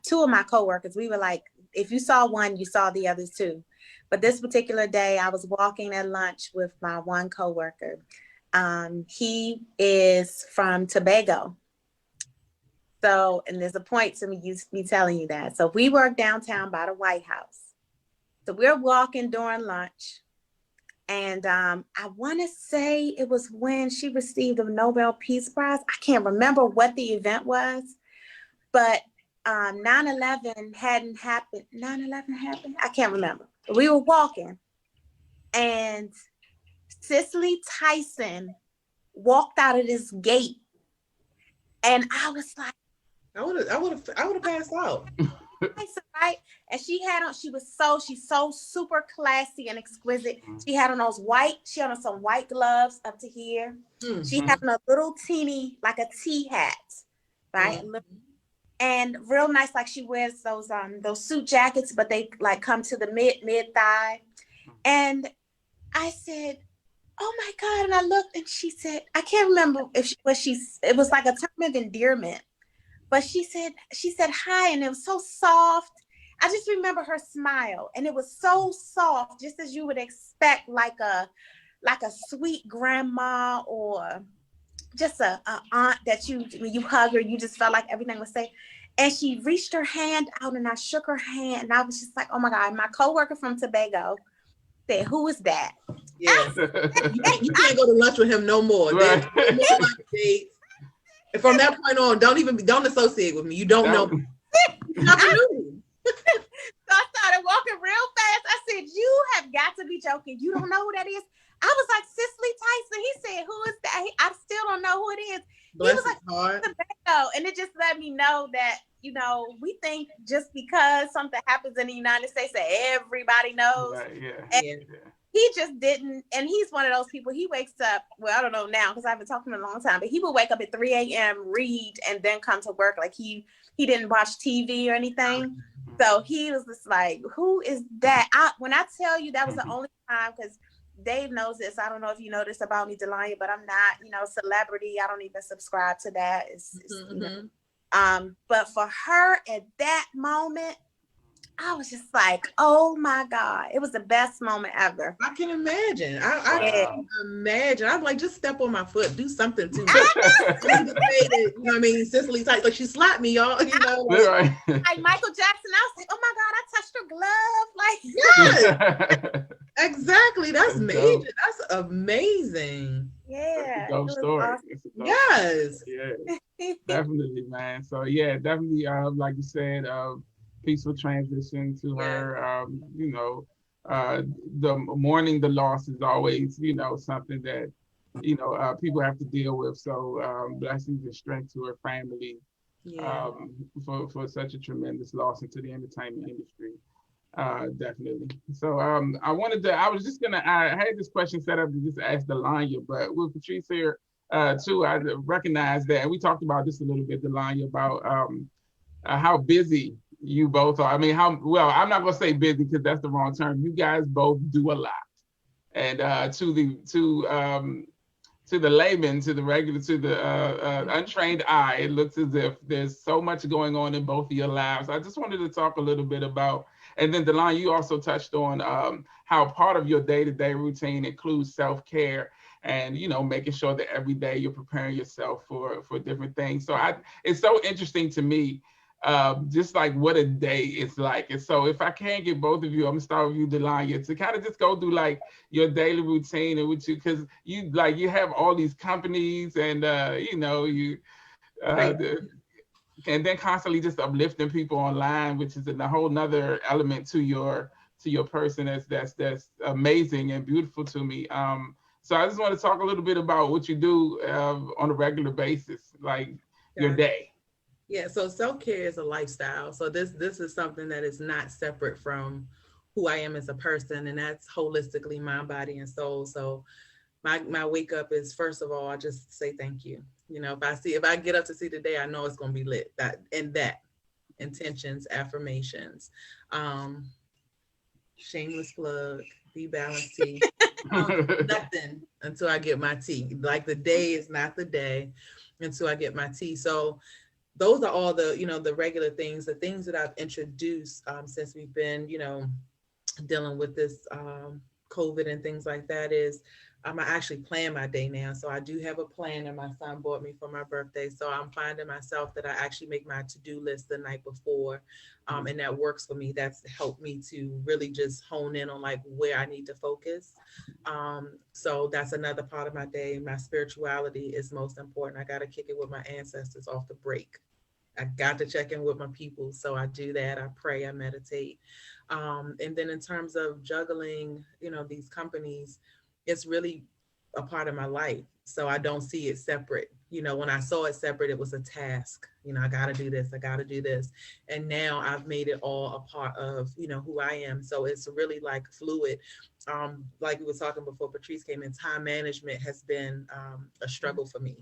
two of my coworkers, we were like, if you saw one, you saw the others too. But this particular day, I was walking at lunch with my one coworker. He is from Tobago. So, and there's a point to me telling you that. So we work downtown by the White House. So we're walking during lunch. And I want to say it was when she received a Nobel Peace Prize. I can't remember what the event was, but 9/11 hadn't happened. 9/11 happened? I can't remember. We were walking, and Cicely Tyson walked out of this gate, and I was like, I would have passed out. Right? And she's so super classy and exquisite. She had on some white gloves up to here. Mm-hmm. She had on a little teeny, like a tea hat, right? Mm-hmm. And real nice, like she wears those suit jackets, but they like come to the mid thigh. And I said, "Oh my God!" And I looked, and she said, "I can't remember if it was like a term of endearment." But she said hi, and it was so soft. I just remember her smile, and it was so soft, just as you would expect, like a sweet grandma or just a aunt that when you hug her, you just felt like everything was safe. And she reached her hand out, and I shook her hand, and I was just like, "Oh my God!" My coworker from Tobago said, "Who is that?" Yeah, you can't go to lunch with him no more. Right. There's no more dates. And from that point on, don't associate with me. You don't know me. So I started walking real fast. I said, "You have got to be joking. You don't know who that is?" I was like, "Cicely Tyson." He said, "Who is that?" I still don't know who it is. Bless he was like, heart. And it just let me know that, we think just because something happens in the United States that everybody knows. Right, yeah. And he just didn't. And he's one of those people, he wakes up, well, I don't know now because I haven't talked to him in a long time, but he would wake up at 3 a.m., read, and then come to work. Like he didn't watch TV or anything. So he was just like, "Who is that?" When I tell you that was the only time, because Dave knows this. I don't know if you know this about me, Delonya, but I'm not, celebrity. I don't even subscribe to that. But for her at that moment, I was just like, "Oh my God!" It was the best moment ever. I can imagine. I can imagine. I'm like, just step on my foot, do something to me. You know what I mean? Cicely Tyson, like she slapped me, y'all. Like Michael Jackson. I was like, "Oh my God!" I touched her glove. Like, yes, exactly. That's major. That's amazing. Yeah. Dope story. Awesome. Yes. Yeah. Definitely, man. So yeah, definitely. Like you said, peaceful transition to her. The mourning the loss is always, something that, people have to deal with. So blessings and strength to her family for such a tremendous loss into the entertainment industry. Definitely. So I had this question set up to just ask Delonya, but with Patrice here too, I recognize that, and we talked about this a little bit, Delonya, about how busy you both are. I mean, I'm not gonna say busy because that's the wrong term. You guys both do a lot. And to the layman, to the regular, to the untrained eye, it looks as if there's so much going on in both of your lives. I just wanted to talk a little bit about, and then Delonya, you also touched on how part of your day-to-day routine includes self-care and, you know, making sure that every day you're preparing yourself for different things. So it's so interesting to me, just like what a day is like. And so if I can get both of you, I'm gonna start with you, Delonya, to kind of just go through like your daily routine and what you, because you have all these companies and you know, Right. and then constantly just uplifting people online, which is a whole nother element to your person that's amazing and beautiful to me. So I just want to talk a little bit about what you do on a regular basis, like your day. Yeah, so self-care is a lifestyle. So this is something that is not separate from who I am as a person, and that's holistically mind, body, and soul. So my wake up is, first of all, I just say thank you. You know, if I get up to see the day, I know it's gonna be lit. That intentions, affirmations, shameless plug, Be Balanced Tea. Nothing until I get my tea. Like the day is not the day until I get my tea. So those are all the, you know, the regular things, the things that I've introduced since we've been, you know, dealing with this COVID and things like that is I actually plan my day now. So I do have a planner my son bought me for my birthday. So I'm finding myself that I actually make my to-do list the night before. And that works for me. That's helped me to really just hone in on like where I need to focus. So that's another part of my day. My spirituality is most important. I got to kick it with my ancestors off the break. I got to check in with my people. So I do that. I pray, I meditate. And then in terms of juggling, you know, these companies, it's really a part of my life. So I don't see it separate. You know, when I saw it separate, it was a task. You know, I got to do this. I got to do this. And now I've made it all a part of, you know, who I am. So it's really like fluid. Like we were talking before Patrice came in, time management has been a struggle for me,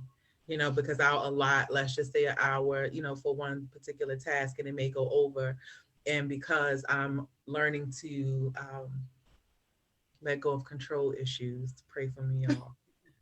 you know, because I'll allot, let's just say an hour, you know, for one particular task and it may go over. And because I'm learning to let go of control issues, pray for me, y'all.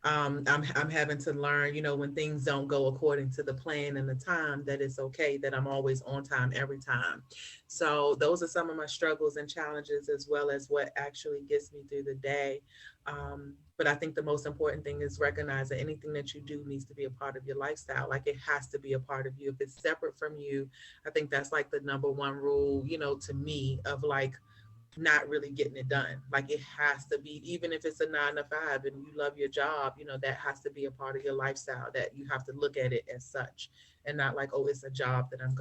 I'm having to learn, you know, when things don't go according to the plan and the time, that it's okay that I'm always on time every time. So those are some of my struggles and challenges, as well as what actually gets me through the day. But I think the most important thing is recognize that anything that you do needs to be a part of your lifestyle. Like it has to be a part of you. If it's separate from you, I think that's like the number one rule, you know, to me of like not really getting it done. Like it has to be, even if it's a 9 to 5 and you love your job, you know, that has to be a part of your lifestyle, that you have to look at it as such and not like, oh, it's a job that I'm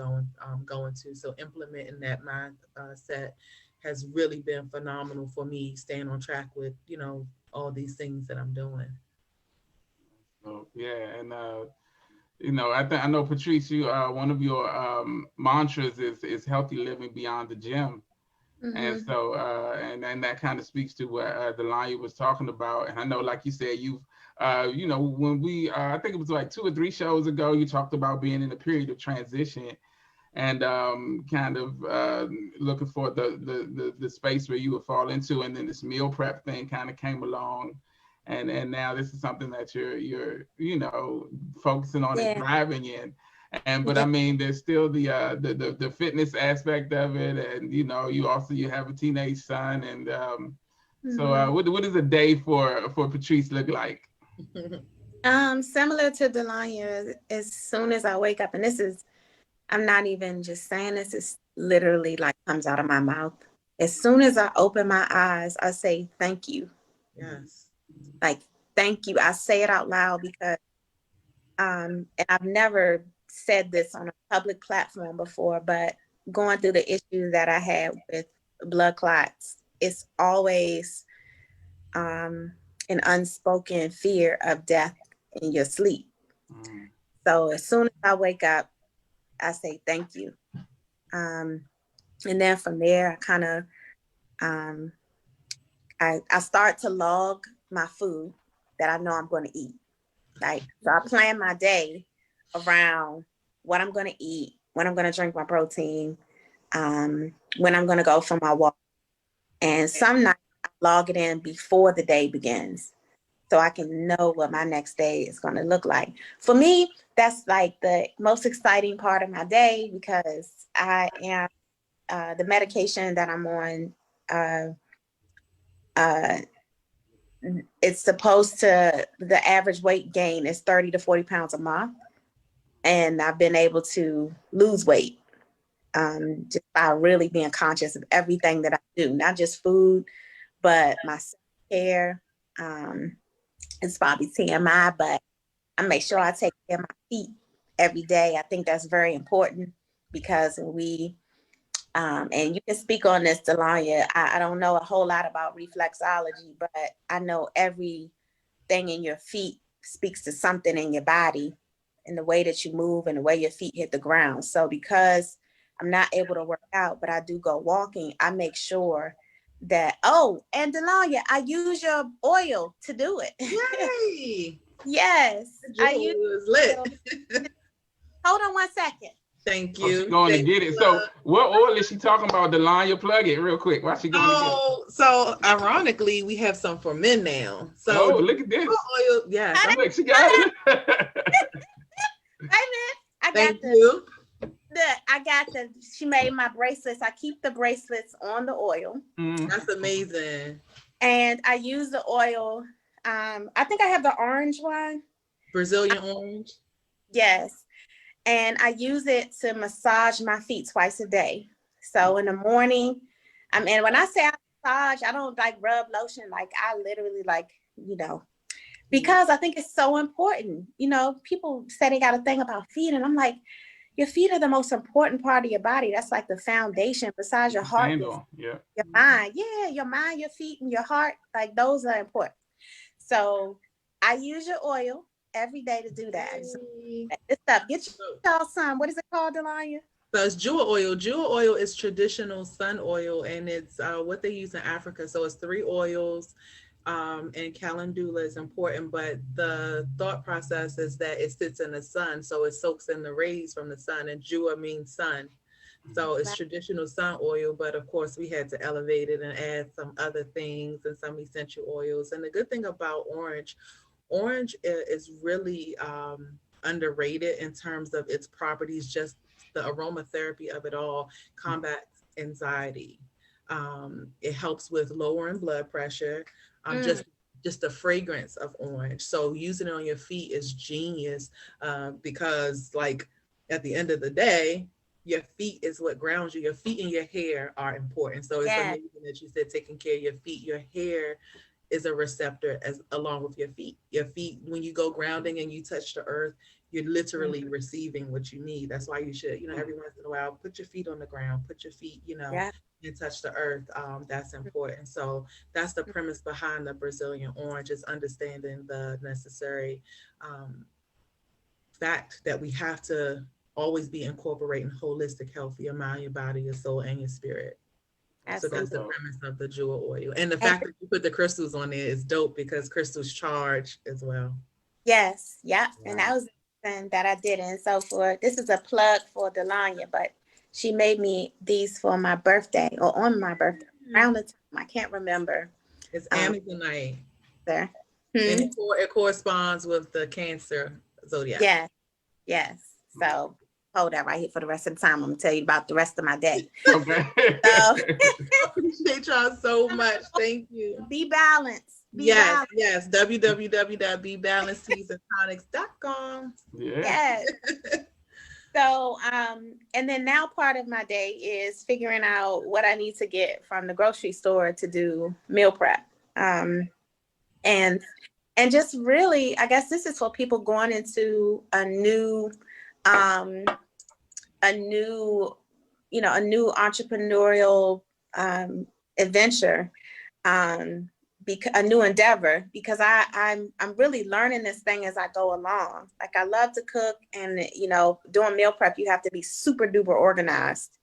going to. So implementing that mindset has really been phenomenal for me, staying on track with, you know, all these things that I'm doing. So yeah, and you know, I know Patrice, you one of your mantras is healthy living beyond the gym. And so, and that kind of speaks to what Delonya was talking about. And I know, like you said, you've, you know, when we, I think it was like 2 or 3 shows ago, you talked about being in a period of transition and kind of looking for the space where you would fall into. And then this meal prep thing kind of came along. And now this is something that you're you know, focusing on and thriving in. And but I mean, there's still the fitness aspect of it, and you know, you have a teenage son, and so what does a day for Patrice look like? Similar to Delonya, as soon as I wake up, and this is, I'm not even just saying this, is literally like comes out of my mouth. As soon as I open my eyes, I say thank you. Yes. Like thank you. I say it out loud because and I've never said this on a public platform before, but going through the issues that I had with blood clots, it's always an unspoken fear of death in your sleep. So as soon as I wake up, I say thank you. And then from there, I kind of, I start to log my food that I know I'm going to eat. Like, so I plan my day around what I'm going to eat, when I'm going to drink my protein, when I'm going to go for my walk. And some nights I log it in before the day begins, so I can know what my next day is going to look like. For me, that's like the most exciting part of my day, because I am the medication that I'm on. Uh, it's supposed to, the average weight gain is 30 to 40 pounds a month. And I've been able to lose weight just by really being conscious of everything that I do, not just food, but my self-care. It's probably TMI, but I make sure I take care of my feet every day. I think that's very important, because and you can speak on this, Delonya. I don't know a whole lot about reflexology, but I know everything in your feet speaks to something in your body, and the way that you move and the way your feet hit the ground. So because I'm not able to work out, but I do go walking, I make sure that, and Delonya, I use your oil to do it. Yay! Yes. I use lit. Hold on one second. Thank you. She's going to get it. So what oil is she talking about, Delonya? Plug it real quick. Why she going to get it? So ironically, we have some for men now. So look at this. Oil, yeah. Like she got it. Wait a minute. She made my bracelets. I keep the bracelets on the oil. That's amazing. And I use the oil. I think I have the orange one. Brazilian orange. Yes. And I use it to massage my feet twice a day. So in the morning, and when I say I massage, I don't like rub lotion. Like I literally because I think it's so important. People say they got a thing about feet, and I'm like, your feet are the most important part of your body. That's like the foundation besides your heart. Your mind. Yeah, your mind, your feet, and your heart. Like those are important. So I use your oil every day to do that. So, this stuff. Get y'all some. What is it called, Delonya? So it's jewel oil. Jewel oil is traditional sun oil, and it's what they use in Africa. So it's 3 oils. And calendula is important, but the thought process is that it sits in the sun, so it soaks in the rays from the sun, and jua means sun. So it's traditional sun oil, but of course we had to elevate it and add some other things and some essential oils. And the good thing about orange is really underrated in terms of its properties. Just the aromatherapy of it all combats anxiety. It helps with lowering blood pressure. Just the fragrance of orange. So using it on your feet is genius, because like at the end of the day, your feet is what grounds you. Your feet and your hair are important. So it's amazing that you said taking care of your feet. Your hair is a receptor along with your feet. Your feet, when you go grounding and you touch the earth, you're literally receiving what you need. That's why you should, every once in a while, put your feet on the ground, put your feet, and touch the earth. That's important. So that's the premise behind the Brazilian orange, is understanding the necessary fact that we have to always be incorporating holistic health for your mind, your body, your soul, and your spirit. Absolutely. So that's the premise of the jewel oil. And the fact that you put the crystals on there is dope, because crystals charge as well. Yes. Yeah. And that was something that I did. And so this is a plug for Delonya, but she made me these for my birthday, or on my birthday, around the time. I can't remember. It's Amazonite. There. And it corresponds with the Cancer zodiac. Yes. So hold that right here for the rest of the time. I'm going to tell you about the rest of my day. Okay. So, I appreciate y'all so much. Thank you. Be balanced. Yes. www.bebalancedteasandtonics.com. Yes. So, and then now part of my day is figuring out what I need to get from the grocery store to do meal prep. And just really, I guess this is for people going into a new entrepreneurial adventure, a new endeavor, because I'm really learning this thing as I go along. Like I love to cook, and doing meal prep, you have to be super duper organized,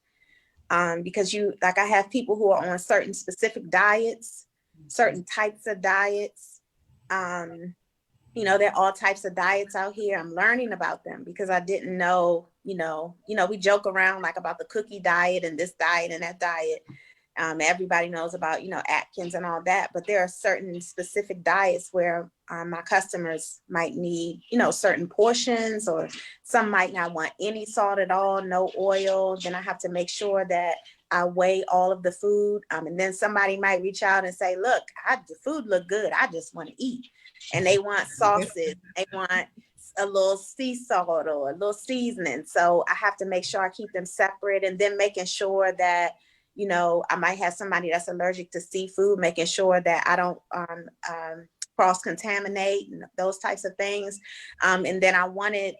because I have people who are on certain specific diets, certain types of diets, there are all types of diets out here. I'm learning about them because I didn't know, we joke around like about the cookie diet and this diet and that diet. Everybody knows about, Atkins and all that, but there are certain specific diets where my customers might need, certain portions, or some might not want any salt at all, no oil. Then I have to make sure that I weigh all of the food. And then somebody might reach out and say, look, the food look good. I just want to eat. And they want sauces. They want a little sea salt or a little seasoning. So I have to make sure I keep them separate, and then making sure that, I might have somebody that's allergic to seafood, making sure that I don't cross-contaminate and those types of things. And then I wanted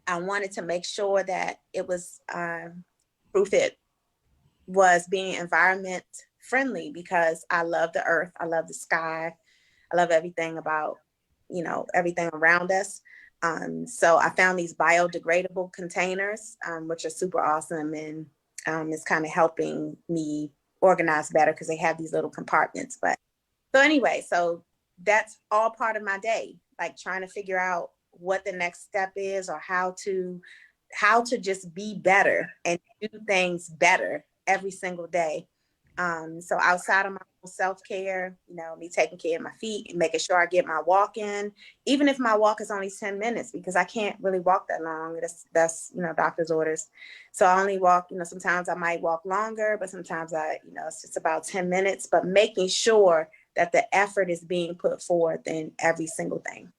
to make sure that it was proof it was being environment friendly, because I love the earth. I love the sky. I love everything about, everything around us. So I found these biodegradable containers, which are super awesome. And it's kind of helping me organize better because they have these little compartments. But so anyway, so that's all part of my day, like trying to figure out what the next step is, or how to just be better and do things better every single day. So outside of my self-care, me taking care of my feet and making sure I get my walk in, even if my walk is only 10 minutes, because I can't really walk that long. That's doctor's orders. So I only walk, sometimes I might walk longer, but sometimes it's just about 10 minutes, but making sure that the effort is being put forth in every single thing.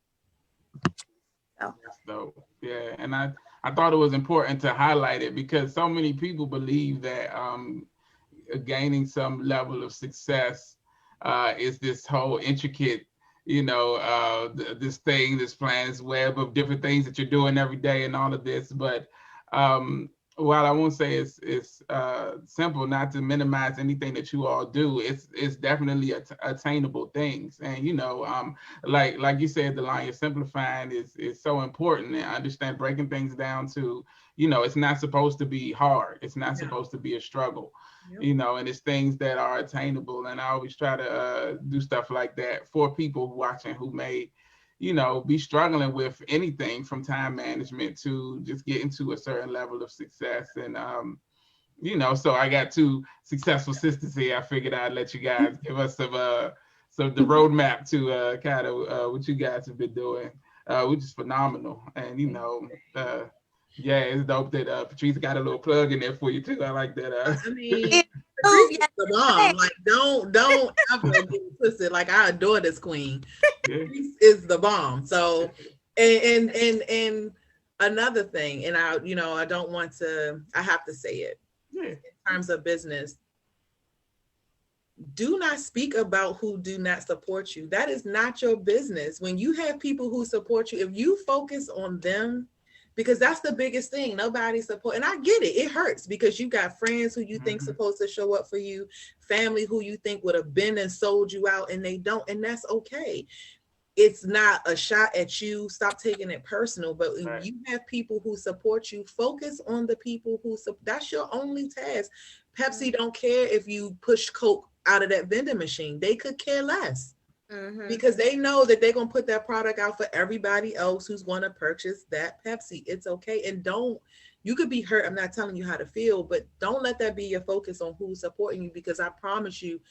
So. That's dope. Yeah. And I thought it was important to highlight it, because so many people believe that gaining some level of success is this whole intricate, this plan, this web of different things that you're doing every day and all of this. But while I won't say it's simple, not to minimize anything that you all do, it's definitely attainable things. And like you said, Delonya, simplifying is so important. And I understand breaking things down to, it's not supposed to be hard. It's not supposed to be a struggle. And it's things that are attainable. And I always try to do stuff like that for people watching who may, be struggling with anything from time management to just getting to a certain level of success. And, so I got two successful sisters here. I figured I'd let you guys give us some the roadmap to kind of what you guys have been doing, which is phenomenal. And, yeah, it's dope that Patrice got a little plug in there for you too. I like that. I mean, Patrice is the bomb. Like, don't ever get twisted. Like, I adore this queen. Patrice is the bomb. So, and another thing, and I don't want to. I have to say it. In terms of business, do not speak about who do not support you. That is not your business. When you have people who support you, if you focus on them, because that's the biggest thing. Nobody support. And I get it. It hurts because you got friends who you think supposed to show up for you, family who you think would have been and sold you out, and they don't. And that's okay. It's not a shot at you. Stop taking it personal. But when you have people who support you, focus on the people who that's your only task. Pepsi don't care if you push Coke out of that vending machine. They could care less. Because they know that they're going to put that product out for everybody else who's going to purchase that Pepsi. It's okay. And you could be hurt. I'm not telling you how to feel, but don't let that be your focus on who's supporting you, because I promise you,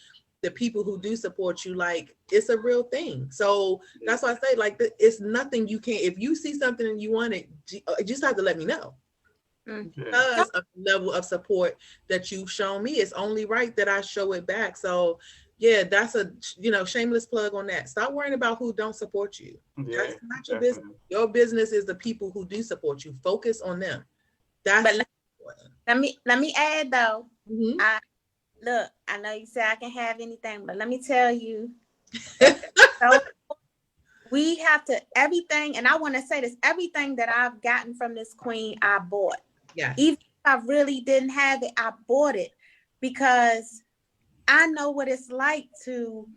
the people who do support you, like, it's a real thing. So that's why I say, like, it's nothing you can't, if you see something and you want it, you just have to let me know. Because of the level of support that you've shown me, it's only right that I show it back. So yeah, that's a shameless plug on that. Stop worrying about who don't support you. That's not your business. Your business is the people who do support you. Focus on them. That's let me add though. I know you say I can have anything, but let me tell you. So we have to everything, and I want to say this: everything that I've gotten from this queen, I bought. Yeah. Even if I really didn't have it, I bought it because I know what it's like to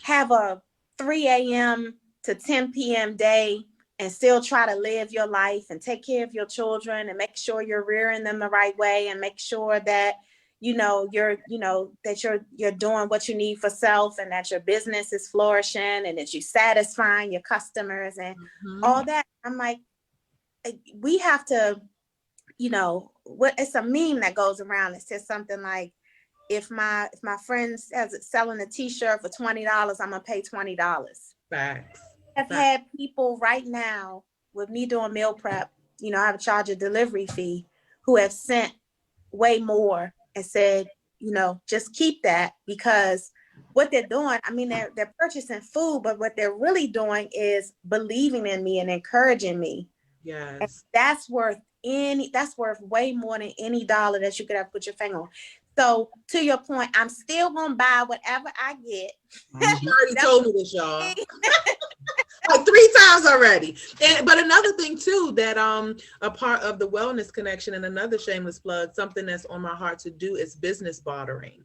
have a 3 a.m. to 10 p.m. day and still try to live your life and take care of your children and make sure you're rearing them the right way and make sure that, that you're doing what you need for self, and that your business is flourishing, and that you're satisfying your customers and all that. I'm like, we have to, it's a meme that goes around. It says something like, if my friends selling a t-shirt for $20, I'm gonna pay $20. Facts. I've had people right now with me doing meal prep, I have a charge a delivery fee, who have sent way more and said, just keep that, because what they're doing, I mean, they're purchasing food, but what they're really doing is believing in me and encouraging me. Yes. And that's worth way more than any dollar that you could have put your finger on. So to your point, I'm still gonna buy whatever I get. You already told me this, y'all. Like 3 times already. But another thing too, that a part of the wellness connection, and another shameless plug, something that's on my heart to do, is business bartering.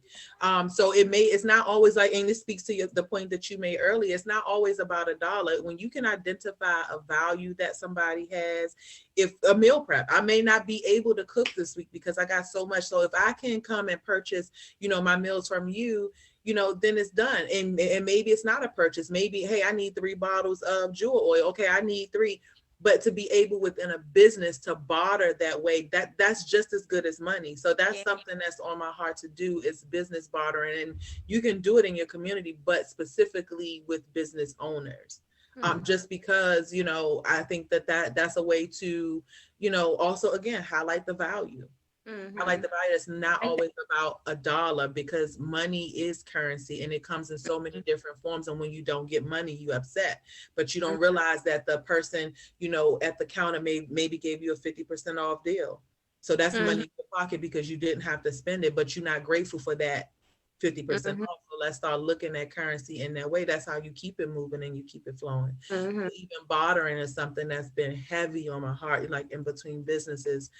So it's not always like, and this speaks to the point that you made earlier, it's not always about $1. When you can identify a value that somebody has, if a meal prep, I may not be able to cook this week because I got so much. So if I can come and purchase, my meals from you, then it's done. And maybe it's not a purchase. Maybe, hey, I need 3 bottles of jewel oil. Okay, I need 3. But to be able within a business to barter that way, that's just as good as money. So that's something that's on my heart to do, is business bartering. And you can do it in your community, but specifically with business owners. Just because, I think that's a way to, also, again, highlight the value. I like the value. It's not always about $1, because money is currency, and it comes in so many different forms. And when you don't get money, you upset, but you don't realize that the person, at the counter maybe gave you a 50% off deal. So that's money in your pocket because you didn't have to spend it, but you're not grateful for that 50% off. So let's start looking at currency in that way. That's how you keep it moving and you keep it flowing. Even bartering is something that's been heavy on my heart, like in between businesses,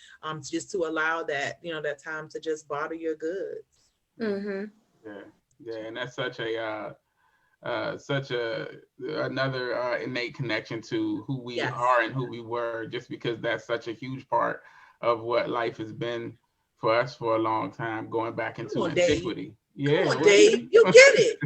just to allow that, that time to just barter your goods. Yeah, and that's such another innate connection to who we are and who we were, just because that's such a huge part of what life has been for us for a long time, going back into antiquity. Come on, Dave, you get it.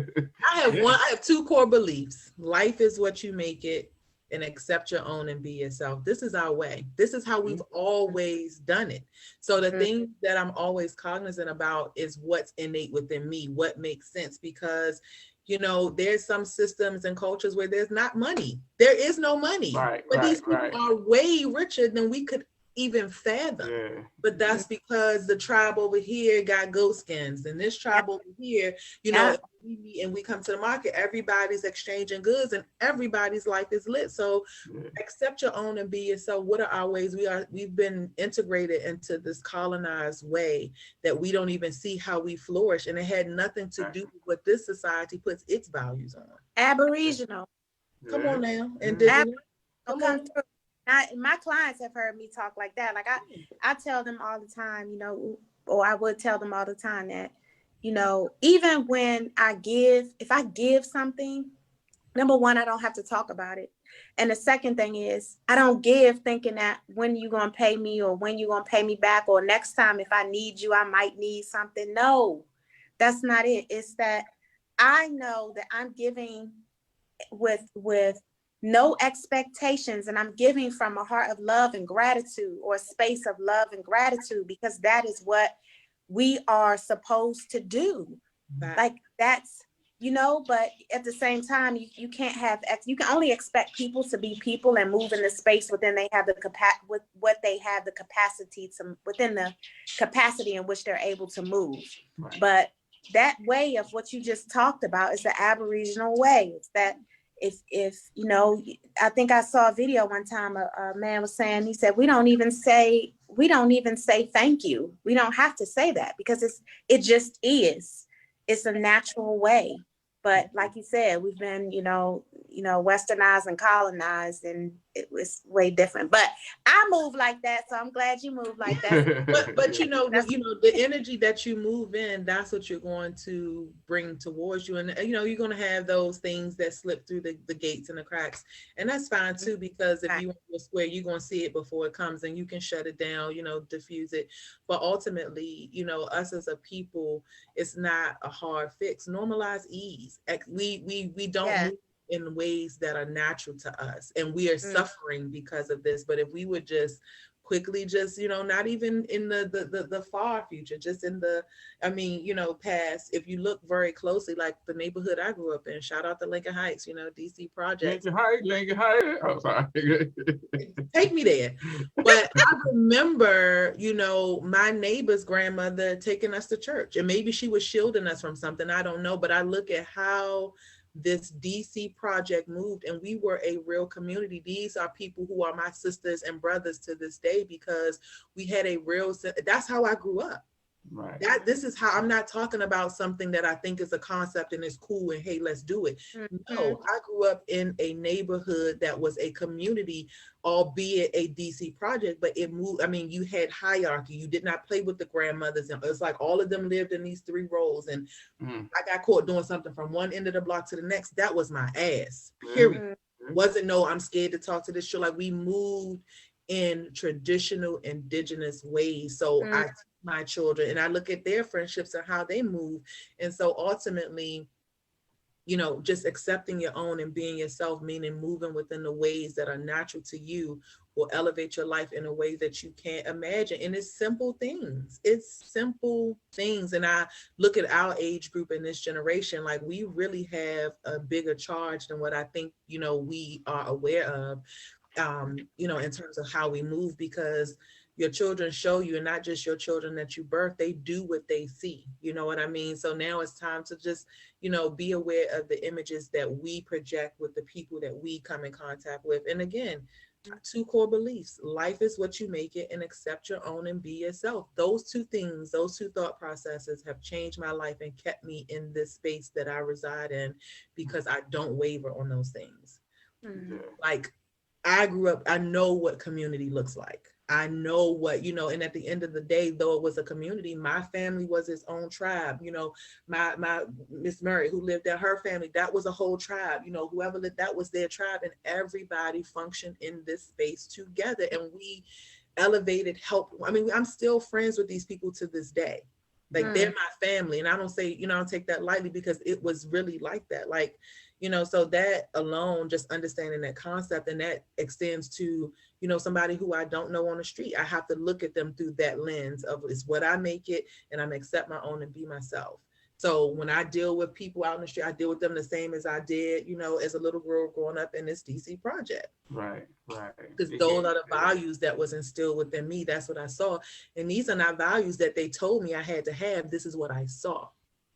I have 2 core beliefs. Life is what you make it, and accept your own and be yourself. This is our way. This is how we've always done it. So the thing that I'm always cognizant about is what's innate within me, what makes sense, because there's some systems and cultures where there's not money. There is no money. But these people are way richer than we could even fathom. But that's because the tribe over here got goat skins, and this tribe over here, and we come to the market, everybody's exchanging goods and everybody's life is lit. So accept your own and be yourself. What are our ways? We've been integrated into this colonized way that we don't even see how we flourish, and it had nothing to do with what this society puts its values on. Aboriginal. Come on now. Indigenous. Come on. My clients have heard me talk like that. Like I tell them all the time, or I would tell them all the time that, even when if I give something, number one, I don't have to talk about it. And the second thing is, I don't give thinking that when you going to pay me, or when you going to pay me back, or next time if I need you, I might need something. No, that's not it. It's that I know that I'm giving with no expectations, and I'm giving from a heart of love and gratitude, or a space of love and gratitude, because that is what we are supposed to do. Like that's, but at the same time, you can't you can only expect people to be people and move in the space within they have with what they have the capacity to, within the capacity in which they're able to move. But that way of what you just talked about is the Aboriginal way. It's that if I think I saw a video one time, a man was saying, he said, we don't even say thank you. We don't have to say that, because it just is. It's a natural way. But like you said, we've been, you know, westernized and colonized, and it was way different. But I move like that, so I'm glad you move like that. but you know, the energy that you move in, that's what you're going to bring towards you. And you know, you're going to have those things that slip through the gates and the cracks, and that's fine too, because if you want to square, you're going to see it before it comes, and you can shut it down, you know, diffuse it. But ultimately, you know, us as a people, it's not a hard fix. Normalize ease. We don't move in ways that are natural to us, and we are suffering because of this. But if we would just quickly, just, you know, not even in the far future, just in the, I mean, you know, past, if you look very closely, like the neighborhood I grew up in, shout out to Lincoln Heights, you know, DC projects. Lincoln Heights. Oh, sorry. Take me there. But I remember, you know, my neighbor's grandmother taking us to church, and maybe she was shielding us from something, I don't know. But I look at how this DC project moved, and we were a real community. These are people who are my sisters and brothers to this day, because we had a real, that's how I grew up. Right. This is how, I'm not talking about something that I think is a concept and it's cool and hey, let's do it. No, I grew up in a neighborhood that was a community, albeit a DC project, but it moved. I mean, you had hierarchy. You did not play with the grandmothers, and it's like all of them lived in these 3 rows, and I got caught doing something from one end of the block to the next. That was my ass, period. Wasn't no, I'm scared to talk to this show. Like, we moved in traditional indigenous ways. So I teach my children, and I look at their friendships and how they move. And so ultimately, you know, just accepting your own and being yourself, meaning moving within the ways that are natural to you, will elevate your life in a way that you can't imagine. And it's simple things. It's simple things. And I look at our age group in this generation, like, we really have a bigger charge than what I think, you know, we are aware of, you know, in terms of how we move, because your children show you, and not just your children that you birth, they do what they see. You know what I mean? So now it's time to just, you know, be aware of the images that we project with the people that we come in contact with. And again, 2 core beliefs: life is what you make it, and accept your own and be yourself. Those 2 things, those 2 thought processes have changed my life and kept me in this space that I reside in, because I don't waver on those things. Like, I grew up, I know what community looks like. I know what, you know, and at the end of the day, though it was a community, my family was its own tribe. You know, my Miss Murray, who lived there, her family, that was a whole tribe. You know, whoever lived, that was their tribe, and everybody functioned in this space together, and we elevated, help. I mean, I'm still friends with these people to this day. Like, they're my family, and I don't say, you know, I don't take that lightly, because it was really like that. Like, you know, so that alone, just understanding that concept, and that extends to, you know, somebody who I don't know on the street. I have to look at them through that lens of, it's what I make it, and I'm accept my own and be myself. So when I deal with people out in the street, I deal with them the same as I did, you know, as a little girl growing up in this DC project. Right. Because those are the values that was instilled within me. That's what I saw. And these are not values that they told me I had to have. This is what I saw.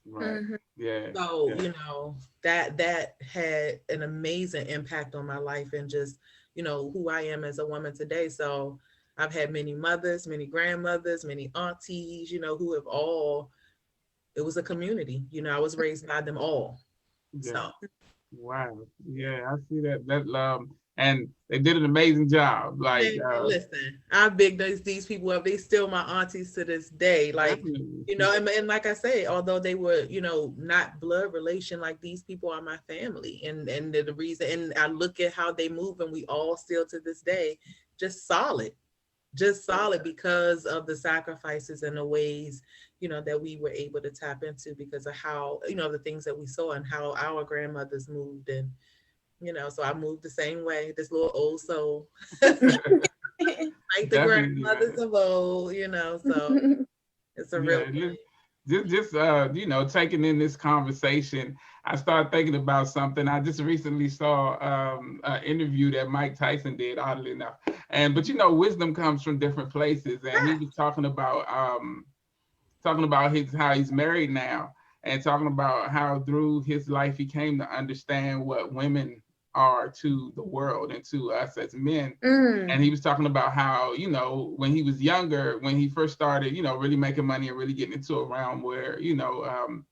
Right. Yeah. So, you know, that had an amazing impact on my life, and just, you know, who I am as a woman today. So I've had many mothers, many grandmothers, many aunties, you know, who have all, it was a community, you know, I was raised by them all. Yeah. So. Wow. Yeah, I see that. And they did an amazing job. Like, listen, I big these people up. They still my aunties to this day. Like, definitely. you know, and like I say, although they were, you know, not blood relation, like, these people are my family, and the reason. And I look at how they move, and we all still to this day just solid because of the sacrifices and the ways, you know, that we were able to tap into, because of how, you know, the things that we saw and how our grandmothers moved. And you know, so I moved the same way, this little old soul, like the grandmothers of old, you know, so it's a real thing. Just you know, taking in this conversation, I started thinking about something. I just recently saw an interview that Mike Tyson did, oddly enough. But you know, wisdom comes from different places, and he was talking about how he's married now, and talking about how through his life he came to understand what women are to the world and to us as men. And he was talking about how, you know, when he was younger, when he first started, you know, really making money and really getting into a realm where, you know,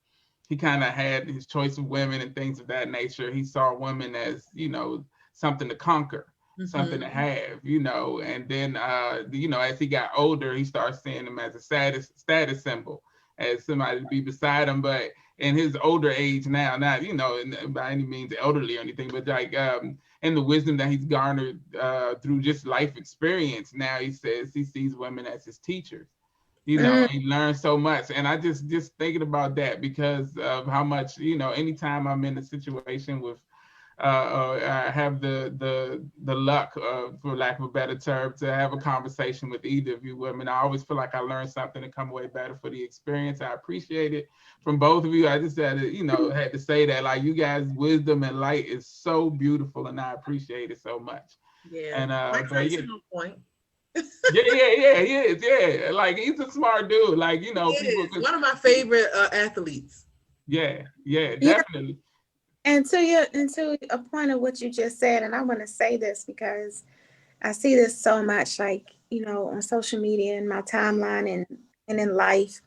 he kind of had his choice of women and things of that nature. He saw women as, something to conquer, something to have, and then, as he got older, he started seeing them as a status symbol, as somebody to be beside him. But in his older age now, not, by any means elderly or anything, but like, and the wisdom that he's garnered through just life experience, now he says he sees women as his teachers. He learned so much. And I just thinking about that because of how much, anytime I'm in a situation with, I have the luck, for lack of a better term, to have a conversation with either of you women, I always feel like I learned something and come away better for the experience. I appreciate it from both of you. I just had to, had to say that, like, you guys' wisdom and light is so beautiful, and I appreciate it so much. Yeah. And no point. yeah. Like, he's a smart dude. Like, people. One of my favorite athletes. Yeah, definitely. And to a point of what you just said, and I want to say this because I see this so much, like, on social media and my timeline and in life.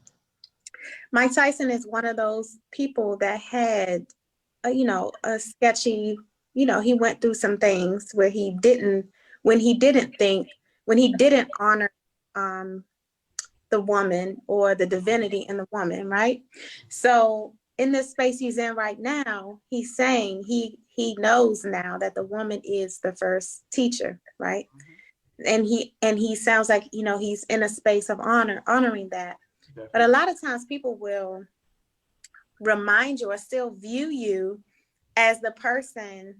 Mike Tyson is one of those people that had, a sketchy, he went through some things where he didn't honor the woman or the divinity in the woman, right? So in this space he's in right now, he's saying he knows now that the woman is the first teacher, right? And he sounds like, he's in a space of honoring that. Definitely. But a lot of times people will remind you or still view you as the person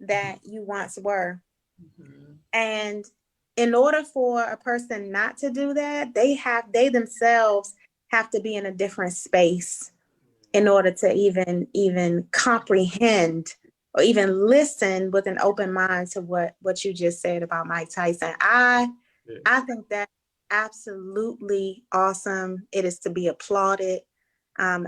that you once were. And in order for a person not to do that, they themselves have to be in a different space in order to even comprehend or even listen with an open mind to what you just said about Mike Tyson. I think that's absolutely awesome. It is to be applauded. And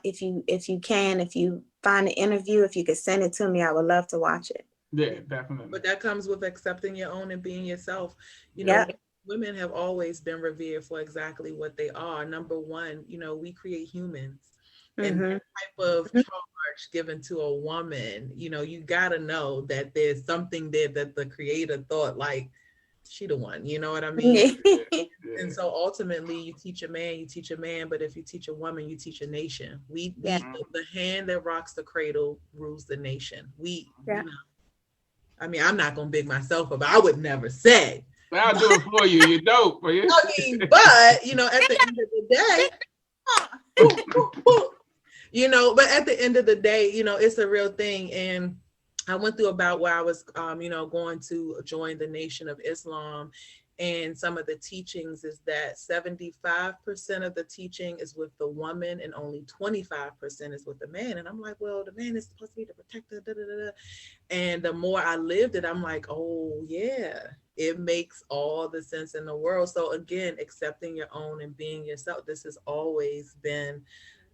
if you find an interview, if you could send it to me, I would love to watch it. Yeah, definitely. But that comes with accepting your own and being yourself. Women have always been revered for exactly what they are. Number one, we create humans. And that type of charge given to a woman, you gotta know that there's something there that the creator thought, like, she the one, you know what I mean? And so ultimately you teach a man, but if you teach a woman, you teach a nation. The hand that rocks the cradle rules the nation. I mean, I'm not gonna big myself up, I would never say. I'll do it for you. You're dope. For you. I mean, but at the end of the day, but at the end of the day, it's a real thing. And I went through about where I was, going to join the Nation of Islam. And some of the teachings is that 75% of the teaching is with the woman and only 25% is with the man. And I'm like, well, the man is supposed to be the protector. Da, da, da, da. And the more I lived it, I'm like, oh, yeah, it makes all the sense in the world. So again, accepting your own and being yourself. This has always been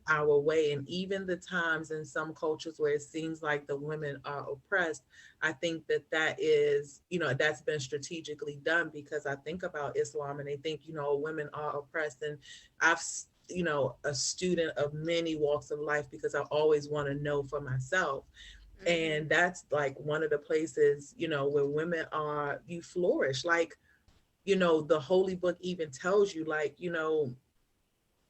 our way. And even the times in some cultures where it seems like the women are oppressed, I think that is, that's been strategically done, because I think about Islam and they think, women are oppressed. And I've, a student of many walks of life, because I always want to know for myself. And that's like one of the places, where women you flourish. Like, the Holy Book even tells you, like,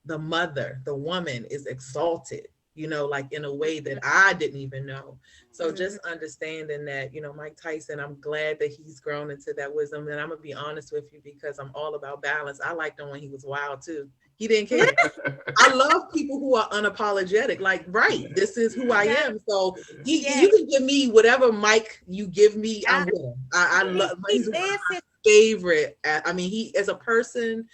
the mother, the woman is exalted, like in a way that I didn't even know. So just understanding that, Mike Tyson, I'm glad that he's grown into that wisdom. And I'm gonna be honest with you, because I'm all about balance. I liked him when he was wild too. He didn't care. I love people who are unapologetic. Like, right, this is who I am. So you can give me whatever mic you give me. I'm with him. I love. He's one of my favorite. I mean, he as a person.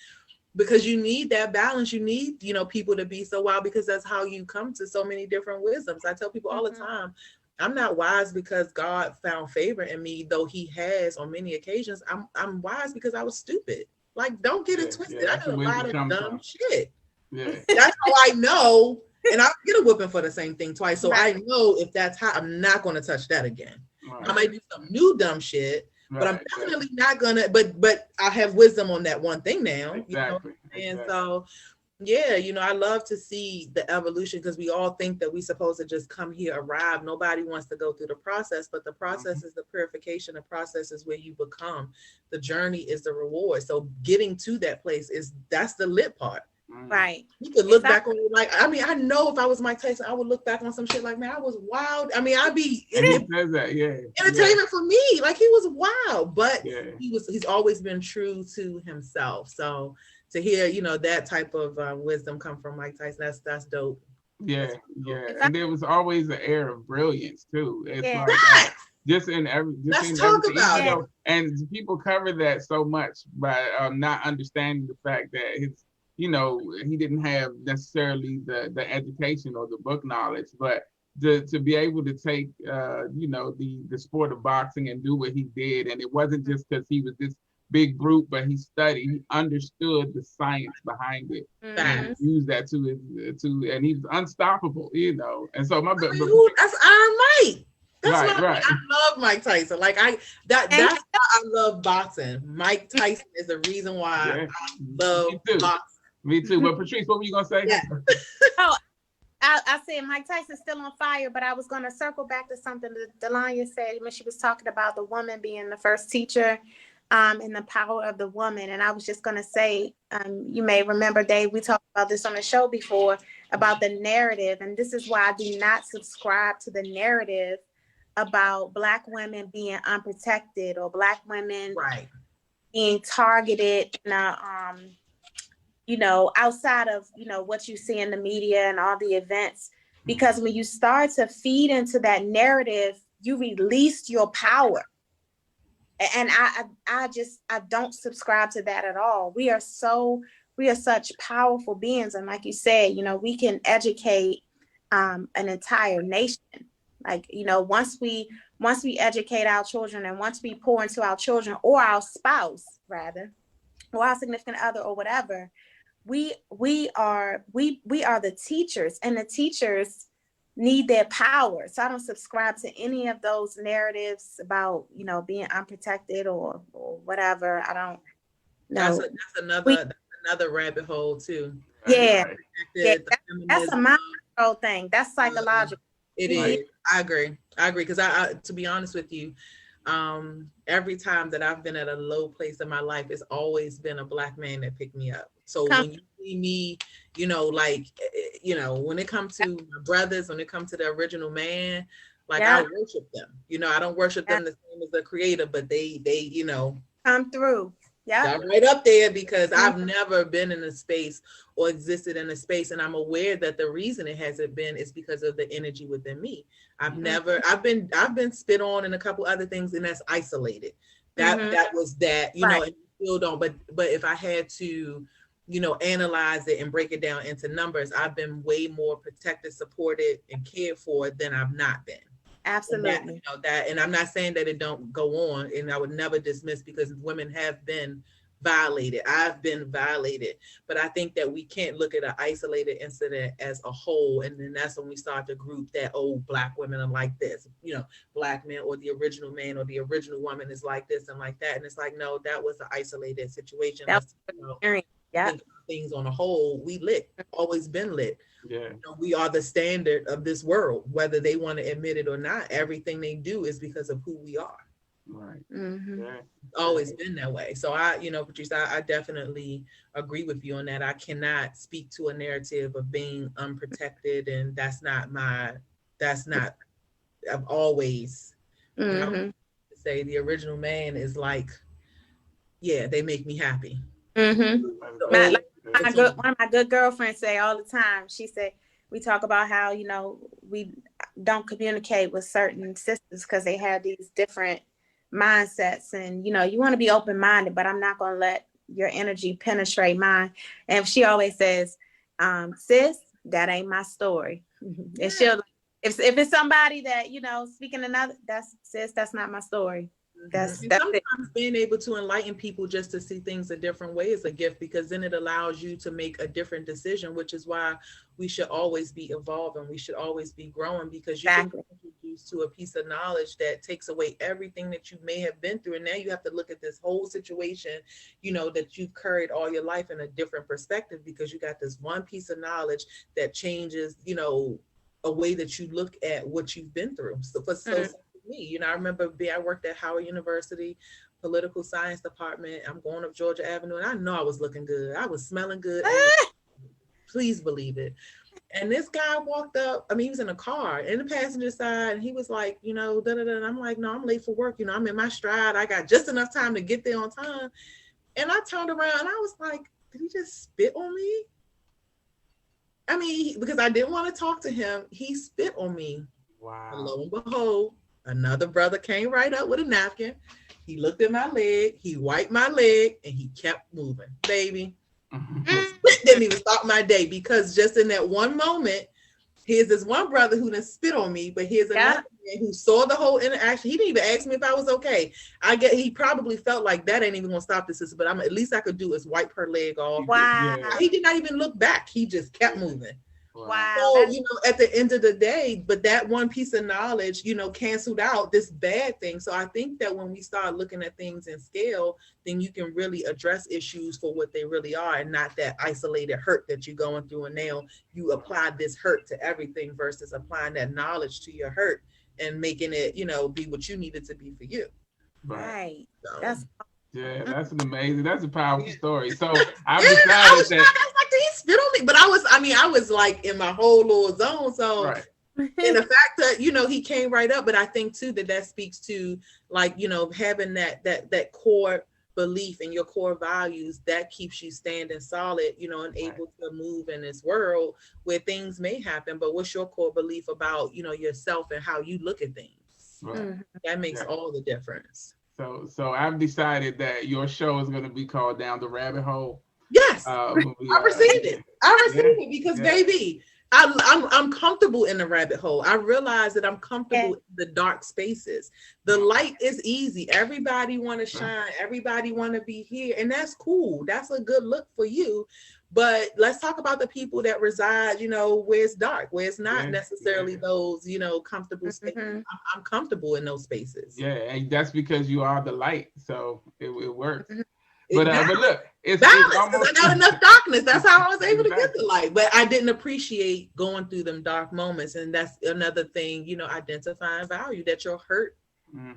Because you need that balance. You need, people to be so wild, because that's how you come to so many different wisdoms. I tell people all the time, I'm not wise because God found favor in me, though he has on many occasions. I'm wise because I was stupid. Like, don't get it twisted. I did a lot of dumb shit. Yeah. That's how I know. And I'll get a whipping for the same thing twice. So I know if that's how, I'm not going to touch that again. Right. I might do some new dumb shit. But I'm definitely not gonna. But I have wisdom on that one thing now. Exactly. And so, Yeah, I love to see the evolution, because we all think that we're supposed to just come here, arrive. Nobody wants to go through the process, but the process is the purification. The process is where you become. The journey is the reward. So getting to that place that's the lit part. Right. You could look back on it like, I know if I was Mike Tyson, I would look back on some shit like, man, I was wild. I'd be entertainment for me. Like, he was wild, but he's always been true to himself. So to hear, that type of wisdom come from Mike Tyson, that's dope. Yeah, and there was always an air of brilliance too. It's like just in everything. And people cover that so much by not understanding the fact that he didn't have necessarily the education or the book knowledge, but to be able to take the sport of boxing and do what he did, and it wasn't just because he was this big brute, but he understood the science behind it, and used that and he was unstoppable, And so that's Iron Mike. That's right. I love Mike Tyson. Like that's why I love boxing. Mike Tyson is the reason why I love boxing. Me too. But Patrice, what were you gonna say? Yeah. I said Mike Tyson's still on fire, but I was gonna circle back to something that Delonya said when she was talking about the woman being the first teacher. And the power of the woman. And I was just going to say, you may remember, Dave, we talked about this on the show before about the narrative. And this is why I do not subscribe to the narrative about Black women being unprotected or Black women being targeted, outside of, what you see in the media and all the events. Because when you start to feed into that narrative, you release your power. And I don't subscribe to that at all. We are such powerful beings. And like you said, we can educate an entire nation. Like, once we educate our children, and once we pour into our children or our spouse rather, or our significant other or whatever, we are the teachers, and the teachers need their power. So I don't subscribe to any of those narratives about, being unprotected or whatever. I don't know. That's another rabbit hole too. Yeah. That's a mind control thing. That's psychological. It is. I agree. Because I to be honest with you, every time that I've been at a low place in my life, it's always been a Black man that picked me up. So when you see me, when it comes to my brothers, when it comes to the original man, I worship them. I don't worship them the same as the creator, but they come through. Yeah, right up there, because I've never been in a space or existed in a space, and I'm aware that the reason it hasn't been is because of the energy within me. I've been spit on and a couple other things, and that's isolated. That was that, and you still don't. But if I had to, analyze it and break it down into numbers, I've been way more protected, supported, and cared for than I've not been. Absolutely. And I'm not saying that it don't go on, and I would never dismiss, because women have been violated. I've been violated, but I think that we can't look at an isolated incident as a whole, and then that's when we start to group that, Black women are like this, Black men or the original man or the original woman is like this and like that, and it's like, no, that was an isolated situation. Things on a whole, we lit, always been lit. Yeah. We are the standard of this world, whether they want to admit it or not. Everything they do is because of who we are. Right. Yeah. Always been that way. So Patrice, I definitely agree with you on that. I cannot speak to a narrative of being unprotected, and I've always say the original man is like, they make me happy. One of my good girlfriends say all the time, she said, we talk about how, we don't communicate with certain sisters because they have these different mindsets, and, you want to be open-minded, but I'm not going to let your energy penetrate mine. And she always says, sis, that ain't my story. And she'll, if it's somebody that, speaking another, that's not my story. That's sometimes it. Being able to enlighten people just to see things a different way is a gift, because then it allows you to make a different decision, which is why we should always be evolving. We should always be growing, because you can introduce issues to a piece of knowledge that takes away everything that you may have been through. And now you have to look at this whole situation, you know, that you've carried all your life in a different perspective, because you got this one piece of knowledge that changes, you know, a way that you look at what you've been through. So for me, you know, I remember I worked at Howard University, political science department. I'm going up Georgia Avenue, and I know I was looking good. I was smelling good. Please believe it. And this guy walked up. I mean, he was in a car in the passenger side, and he was like, you know, da da da. And I'm like, no, I'm late for work. You know, I'm in my stride. I got just enough time to get there on time. And I turned around, and I was like, did he just spit on me? I mean, because I didn't want to talk to him, he spit on me. Wow. And lo and behold, another brother came right up with a napkin. He looked at my leg, he wiped my leg, and he kept moving. Baby, didn't even stop my day, because just in that one moment, here's this one brother who done spit on me, but here's another man who saw the whole interaction. He didn't even ask me if I was okay. I get he probably felt like that ain't even gonna stop this, but at least I could do is wipe her leg off. Wow. He did not even look back. He just kept moving. Wow. So, you know, at the end of the day, but that one piece of knowledge, you know, canceled out this bad thing. So I think that when we start looking at things in scale, then you can really address issues for what they really are, and not that isolated hurt that you're going through. And now you apply this hurt to everything versus applying that knowledge to your hurt and making it, you know, be what you need it to be for you. Right. So, That's an amazing, that's a powerful story. So I've I decided was that. I was like, did he spit on me? But I was like in my whole little zone. So, Right. and the fact that, you know, he came right up, but I think too that speaks to, like, you know, having that core belief and your core values that keeps you standing solid, you know, and able to move in this world where things may happen. But what's your core belief about, you know, yourself and how you look at things? Right. That makes all the difference. So I've decided that your show is going to be called Down the Rabbit Hole. Yes, I received it. I received it because, baby, I'm comfortable in the rabbit hole. I realize that I'm comfortable in the dark spaces. The light is easy. Everybody want to shine. Everybody want to be here, and that's cool. That's a good look for you. But let's talk about the people that reside, you know, where it's dark, where it's not necessarily those, you know, comfortable spaces. I'm comfortable in those spaces. Yeah, and that's because you are the light, so it works. But look, it's almost, I got enough darkness. That's how I was able to get the light. But I didn't appreciate going through them dark moments, and that's another thing, you know, identifying value, that your hurt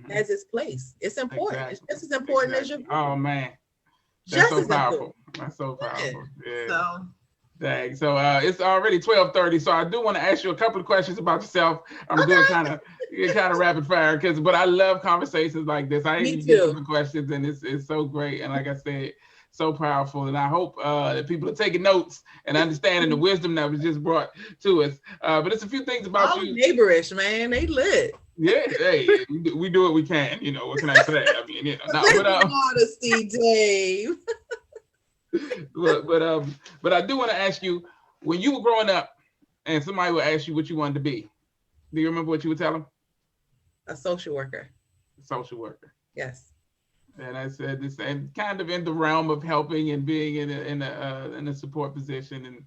has its place. It's important. It's just as important as your. Oh man. That's so powerful. That's so powerful. Yeah. So, dang. So it's already 12:30. So I do want to ask you a couple of questions about yourself. I'm doing kind of rapid fire but I love conversations like this. I even get some questions, and it's so great. And like I said, so powerful. And I hope that people are taking notes and understanding the wisdom that was just brought to us. But it's a few things about you. Neighborish, man, they lit. Yeah, hey, we do what we can. You know, what can I say? I mean, you know, honesty, Dave. but I do want to ask you, when you were growing up, and somebody would ask you what you wanted to be, do you remember what you would tell them? A social worker. A social worker. Yes. And I said this, and kind of in the realm of helping and being in a support position, and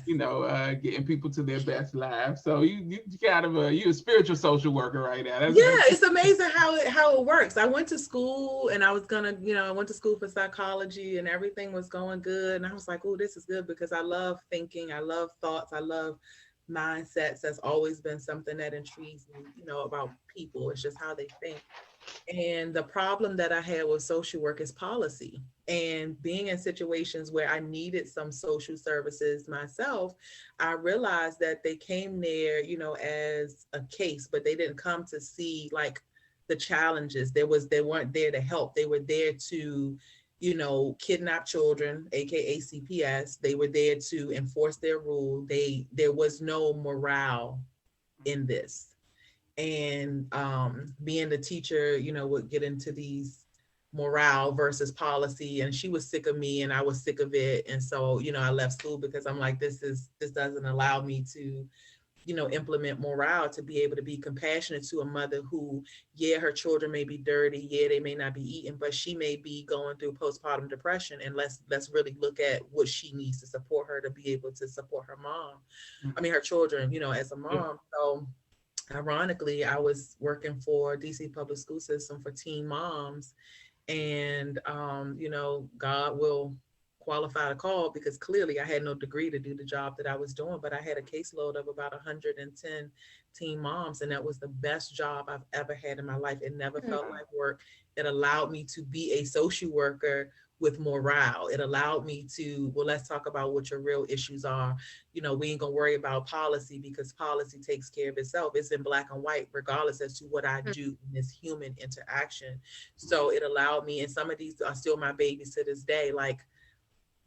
you know, getting people to their best lives. So you kind of you're a spiritual social worker right now. It's amazing how it works. I went to school, and I was gonna, you know, I went to school for psychology, and everything was going good, and I was like, oh, this is good, because I love thinking, I love thoughts, I love mindsets. That's always been something that intrigues me, you know, about people. It's just how they think. And the problem that I had with social work is policy, and being in situations where I needed some social services myself, I realized that they came there, you know, as a case, but they didn't come to see like the challenges. They weren't there to help. They were there to, you know, kidnap children, aka CPS. They were there to enforce their rule. There was no morale in this. And being the teacher, you know, would get into these morale versus policy, and she was sick of me and I was sick of it. And so, you know, I left school because I'm like, this doesn't allow me to, you know, implement morale, to be able to be compassionate to a mother who, her children may be dirty, they may not be eating, but she may be going through postpartum depression, and let's really look at what she needs to support her to be able to support her mom. I mean, her children, you know, as a mom. So ironically, I was working for DC public school system for teen moms, and God will qualify the call, because clearly I had no degree to do the job that I was doing, but I had a caseload of about 110 teen moms, and that was the best job I've ever had in my life. It never felt like work. It allowed me to be a social worker with morale. It allowed me to, well, let's talk about what your real issues are. We ain't gonna worry about policy, because policy takes care of itself. It's in black and white, regardless as to what I do in this human interaction. So it allowed me, and some of these are still my babies to this day, like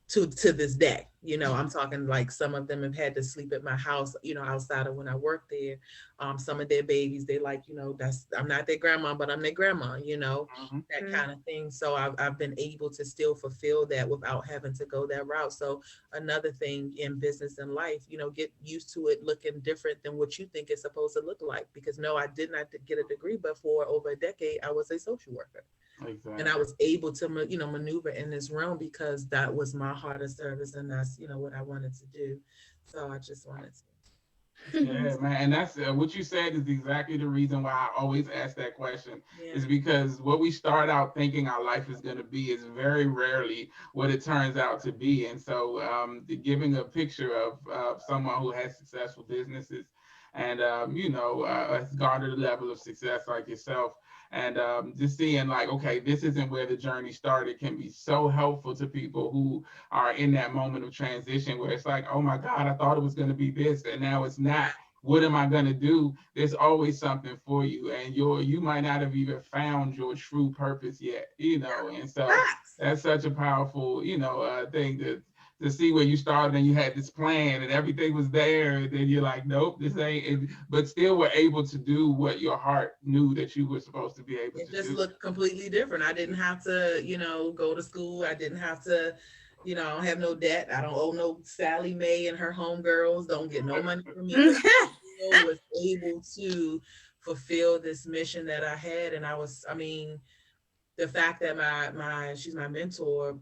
to this day. I'm talking like some of them have had to sleep at my house, outside of when I worked there. Some of their babies, they like, I'm not their grandma, but I'm their grandma, that kind of thing. So I've been able to still fulfill that without having to go that route. So another thing in business and life, get used to it looking different than what you think it's supposed to look like. Because no, I did not get a degree, but for over a decade, I was a social worker. Exactly. And I was able to, maneuver in this realm because that was my heart of service, and that's, what I wanted to do. So I just wanted to. Yeah, man, and that's what you said is exactly the reason why I always ask that question. Yeah. Is because what we start out thinking our life is going to be is very rarely what it turns out to be. And so, giving a picture of someone who has successful businesses and has garnered a level of success like yourself. And just seeing like, okay, this isn't where the journey started can be so helpful to people who are in that moment of transition where it's like, oh my God, I thought it was going to be this and now it's not. What am I going to do? There's always something for you, and you might not have even found your true purpose yet, and so that's such a powerful, thing to see where you started and you had this plan and everything was there, and then you're like, nope, this ain't it, but still were able to do what your heart knew that you were supposed to be able to do. It just looked completely different. I didn't have to, go to school. I didn't have to, I don't have no debt. I don't owe no Sally Mae and her homegirls. Don't get no money from me. I was able to fulfill this mission that I had. And the fact that she's my mentor,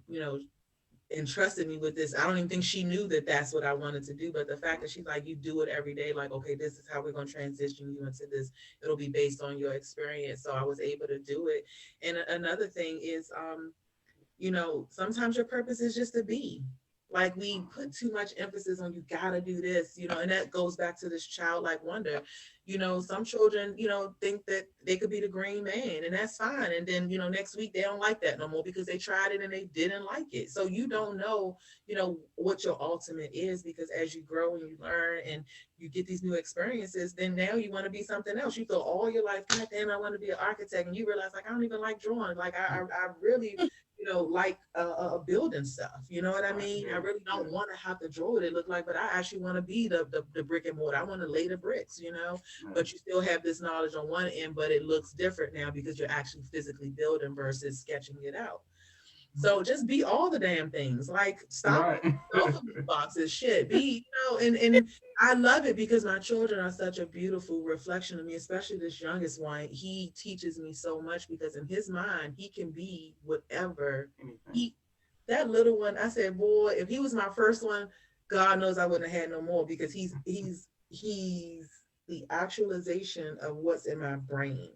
entrusted me with this. I don't even think she knew that that's what I wanted to do, but the fact that she's like, you do it every day, like, okay, this is how we're going to transition you into this. It'll be based on your experience. So I was able to do it. And another thing is, sometimes your purpose is just to be. Like, we put too much emphasis on you gotta do this, and that goes back to this childlike wonder. Some children, think that they could be the green man, and that's fine. And then, next week they don't like that no more because they tried it and they didn't like it. So you don't know, what your ultimate is, because as you grow and you learn and you get these new experiences, then now you want to be something else. You thought all your life, God damn, I want to be an architect, and you realize, like, I don't even like drawing. Like, I really like building stuff. You know what I mean? I really don't want to have to draw what it look like, but I actually want to be the brick and mortar. I want to lay the bricks, but you still have this knowledge on one end, but it looks different now because you're actually physically building versus sketching it out. So just be all the damn things. Like, stop boxes, shit. Be, and I love it because my children are such a beautiful reflection of me, especially this youngest one. He teaches me so much because in his mind, he can be whatever. That little one, I said, boy, if he was my first one, God knows I wouldn't have had no more, because he's the actualization of what's in my brain.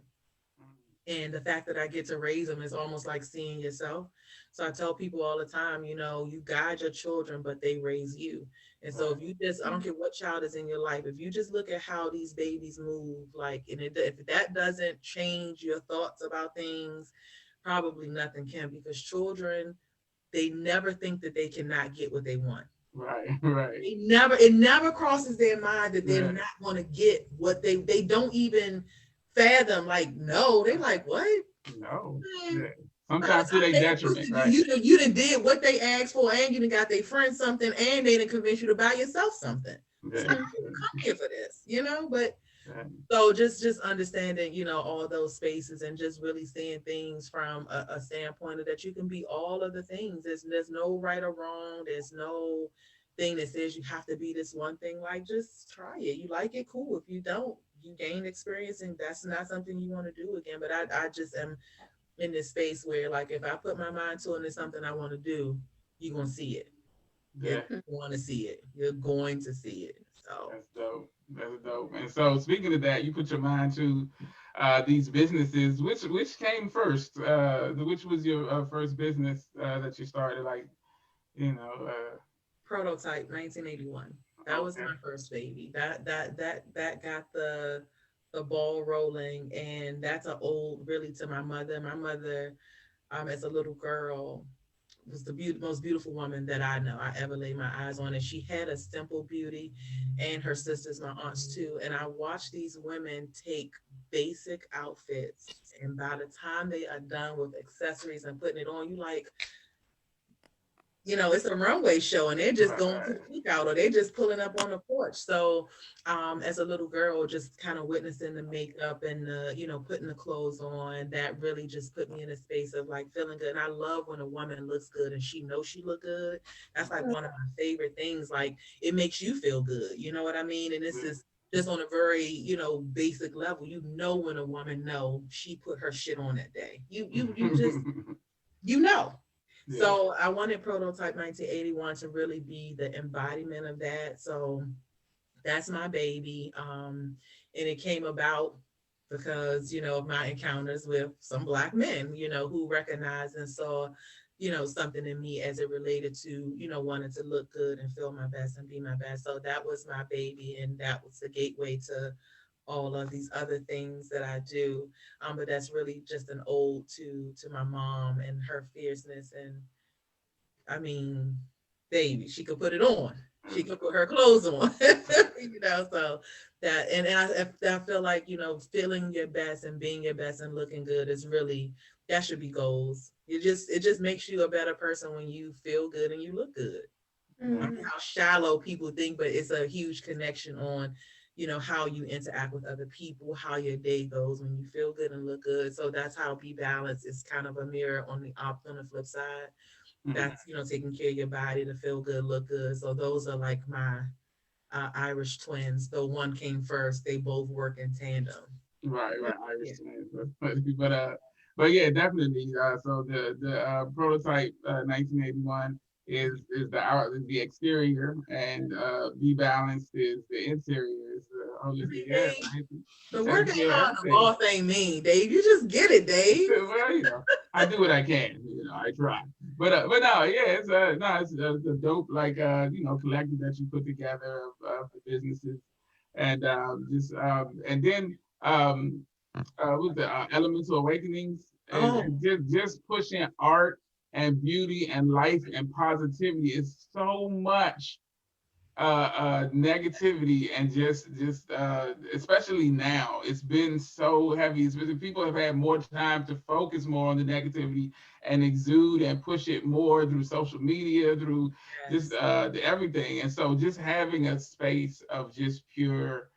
And the fact that I get to raise them is almost like seeing yourself. So I tell people all the time, you guide your children, but they raise you. And so if you just, I don't care what child is in your life, if you just look at how these babies move, like, and if that doesn't change your thoughts about things, probably nothing can, because children, they never think that they cannot get what they want. Right. It never crosses their mind that they're not going to get what they don't even fathom. Like, no, they like, what? No. Sometimes to their detriment, right? You done did what they asked for, and you done got their friend something, and they done convince you to buy yourself something. So you come here for this, but so just understanding, all those spaces, and just really seeing things from a standpoint of that you can be all of the things. There's no right or wrong. There's no thing that says you have to be this one thing. Like, just try it. You like it, cool. If you don't, you gain experience, and that's not something you want to do again. But I just am in this space where, like, if I put my mind to it and it's something I want to do, you're going to see it. You want to see it. You're going to see it. So that's dope. That's dope. And so, speaking of that, you put your mind to these businesses. Which came first? Which was your first business that you started? Like, you know. Prototype 1981. That was Okay. my first baby. That got the ball rolling, and that's a old really to my mother. My mother, as a little girl, was the most beautiful woman that I know I ever laid my eyes on, and she had a simple beauty, and her sisters, my aunts too. And I watched these women take basic outfits, and by the time they are done with accessories and putting it on, you like, it's a runway show and they're just going to the Right. cookout or they're just pulling up on the porch. So as a little girl, just kind of witnessing the makeup and the, putting the clothes on, that really just put me in a space of like feeling good. And I love when a woman looks good and she knows she look good. That's like one of my favorite things. Like it makes you feel good. You know what I mean? And this is just on a very, basic level. You know when a woman know she put her shit on that day. You just you know. Yeah. So I wanted Prototype 1981 to really be the embodiment of that. So that's my baby. And it came about because, of my encounters with some Black men, who recognized and saw, something in me as it related to, wanting to look good and feel my best and be my best. So that was my baby. And that was the gateway to all of these other things that I do. But that's really just an ode to my mom and her fierceness. And I mean, baby, she could put it on. She could put her clothes on. So that and I feel like, feeling your best and being your best and looking good is really, that should be goals. It just makes you a better person when you feel good and you look good. I mean, how shallow people think, but it's a huge connection on, how you interact with other people, how your day goes when you feel good and look good. So that's how Be Balanced is kind of a mirror on the flip side. That's, taking care of your body to feel good, look good. So those are like my Irish twins. Though one came first, they both work in tandem. Right, right. I Yeah. understand. But yeah, definitely. So the prototype 1981 is the exterior, and Be Balanced is the interior. Is holistic. Yeah, Dave, man. the Taking work ain't care of hard, the everything. boss ain't mean, Dave. You just get it, Dave. Well, I do what I can. I try. But no, yeah, it's no, it's a dope like collective that you put together of the businesses, and and then with the Elemental Awakenings, Oh, and just pushing art and beauty and life and positivity is so much negativity, and just especially now it's been so heavy. Especially people have had more time to focus more on the negativity and exude and push it more through social media, through just yes. everything. And so just having a space of just pure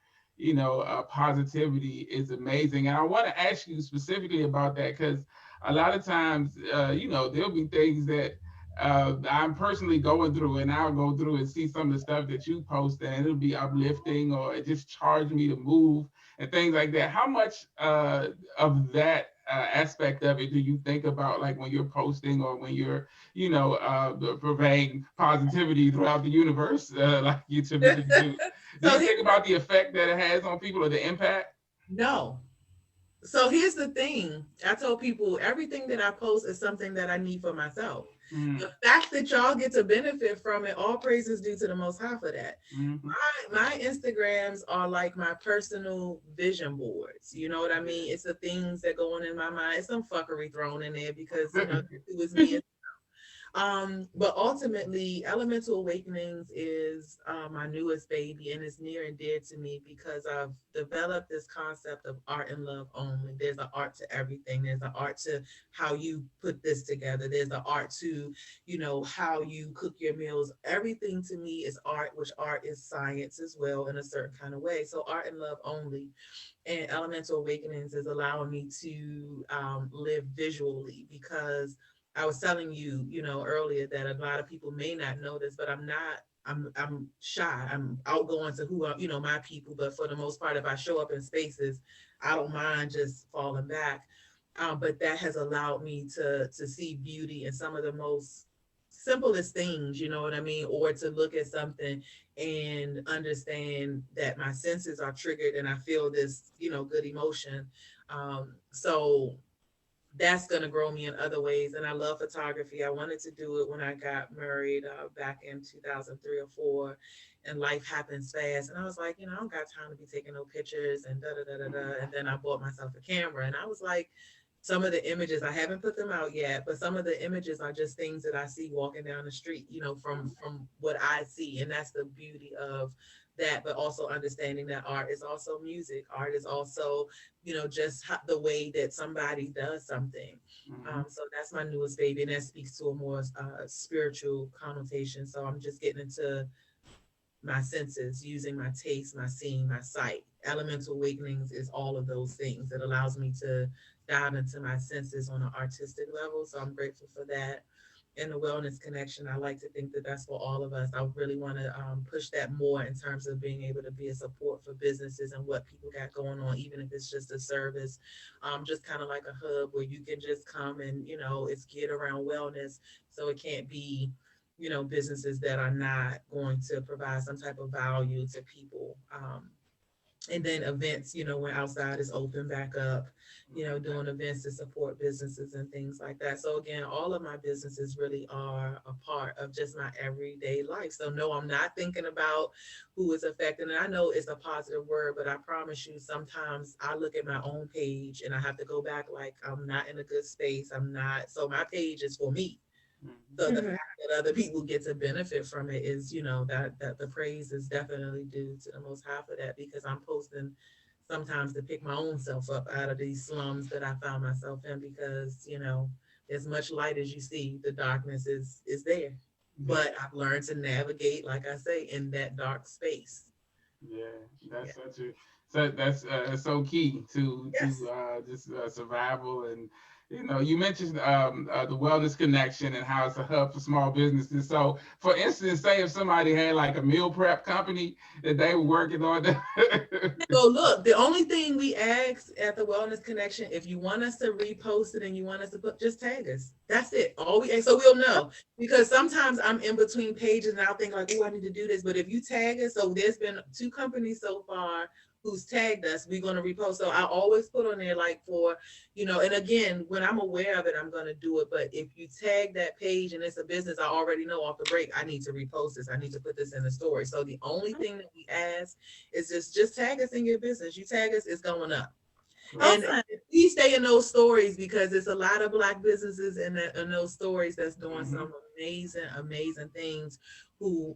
positivity is amazing. And I want to ask you specifically about that, because a lot of times there'll be things that I'm personally going through, and I'll go through and see some of the stuff that you post, and it'll be uplifting, or it just charge me to move and things like that. How much of that aspect of it do you think about, like when you're posting or when you're, purveying positivity throughout the universe, like you typically do? Do So you think about the effect that it has on people or the impact? no. So here's the thing. I told people everything that I post is something that I need for myself. Mm, The fact that y'all get to benefit from it, all praises due to the Most High for that. mm-hmm. My Instagrams are like my personal vision boards. You know what I mean? It's the things that go on in my mind. It's some fuckery thrown in there because it was me. But ultimately, Elemental Awakenings is my newest baby, and it's near and dear to me because I've developed this concept of art and love only. There's an art to everything. There's an art to how you put this together. There's an art to, how you cook your meals. Everything to me is art, which art is science as well in a certain kind of way. So art and love only. And Elemental Awakenings is allowing me to live visually because I was telling you, earlier that a lot of people may not know this, but I'm not. I'm shy. I'm outgoing to who are, my people. But for the most part, if I show up in spaces, I don't mind just falling back. But that has allowed me to see beauty in some of the most simplest things, you know what I mean? Or to look at something and understand that my senses are triggered and I feel this, good emotion. So that's going to grow me in other ways. And I love photography. I wanted to do it when I got married back in 2003 or 4, and life happens fast. And I was like, I don't got time to be taking no pictures and da da da da da. And then I bought myself a camera, and I was like, some of the images, I haven't put them out yet, but some of the images are just things that I see walking down the street, from what I see. And that's the beauty of that, but also understanding that art is also music. Art is also, just the way that somebody does something. So that's my newest baby, and that speaks to a more spiritual connotation. So I'm just getting into my senses, using my taste, my seeing, my sight. Elemental awakenings is all of those things. It allows me to dive into my senses on an artistic level. So I'm grateful for that. And the wellness connection, I like to think that that's for all of us. I really want to push that more in terms of being able to be a support for businesses and what people got going on, even if it's just a service, just kind of like a hub where you can just come and, it's geared around wellness. So it can't be, businesses that are not going to provide some type of value to people. And then events, when outside is open back up, doing events to support businesses and things like that. So again, all of my businesses really are a part of just my everyday life. So no, I'm not thinking about who is affected. And I know it's a positive word, but I promise you, sometimes I look at my own page and I have to go back like I'm not in a good space. I'm not. So my page is for me. So the fact that other people get to benefit from it is, that the praise is definitely due to the Most High for that, because I'm posting sometimes to pick my own self up out of these slums that I found myself in, because, as much light as you see, the darkness is there. But I've learned to navigate, like I say, in that dark space. Yeah, that's that's so key to just survival. And you mentioned the wellness connection and how it's a hub for small businesses. So for instance, say if somebody had like a meal prep company that they were working on. So look, the only thing we ask at the Wellness Connection, if you want us to repost it and you want us to just tag us. That's it. All we so we'll know, because sometimes I'm in between pages and I'll think like, oh, I need to do this. But if you tag us, so there's been 2 companies so far who's tagged us, we're going to repost. So I always put on there like for, and again, when I'm aware of it, I'm going to do it. But if you tag that page and it's a business, I already know off the break, I need to repost this. I need to put this in the story. So the only thing that we ask is just tag us in your business. You tag us, it's going up. Awesome. And we stay in those stories, because it's a lot of Black businesses in those stories that's doing some amazing things, who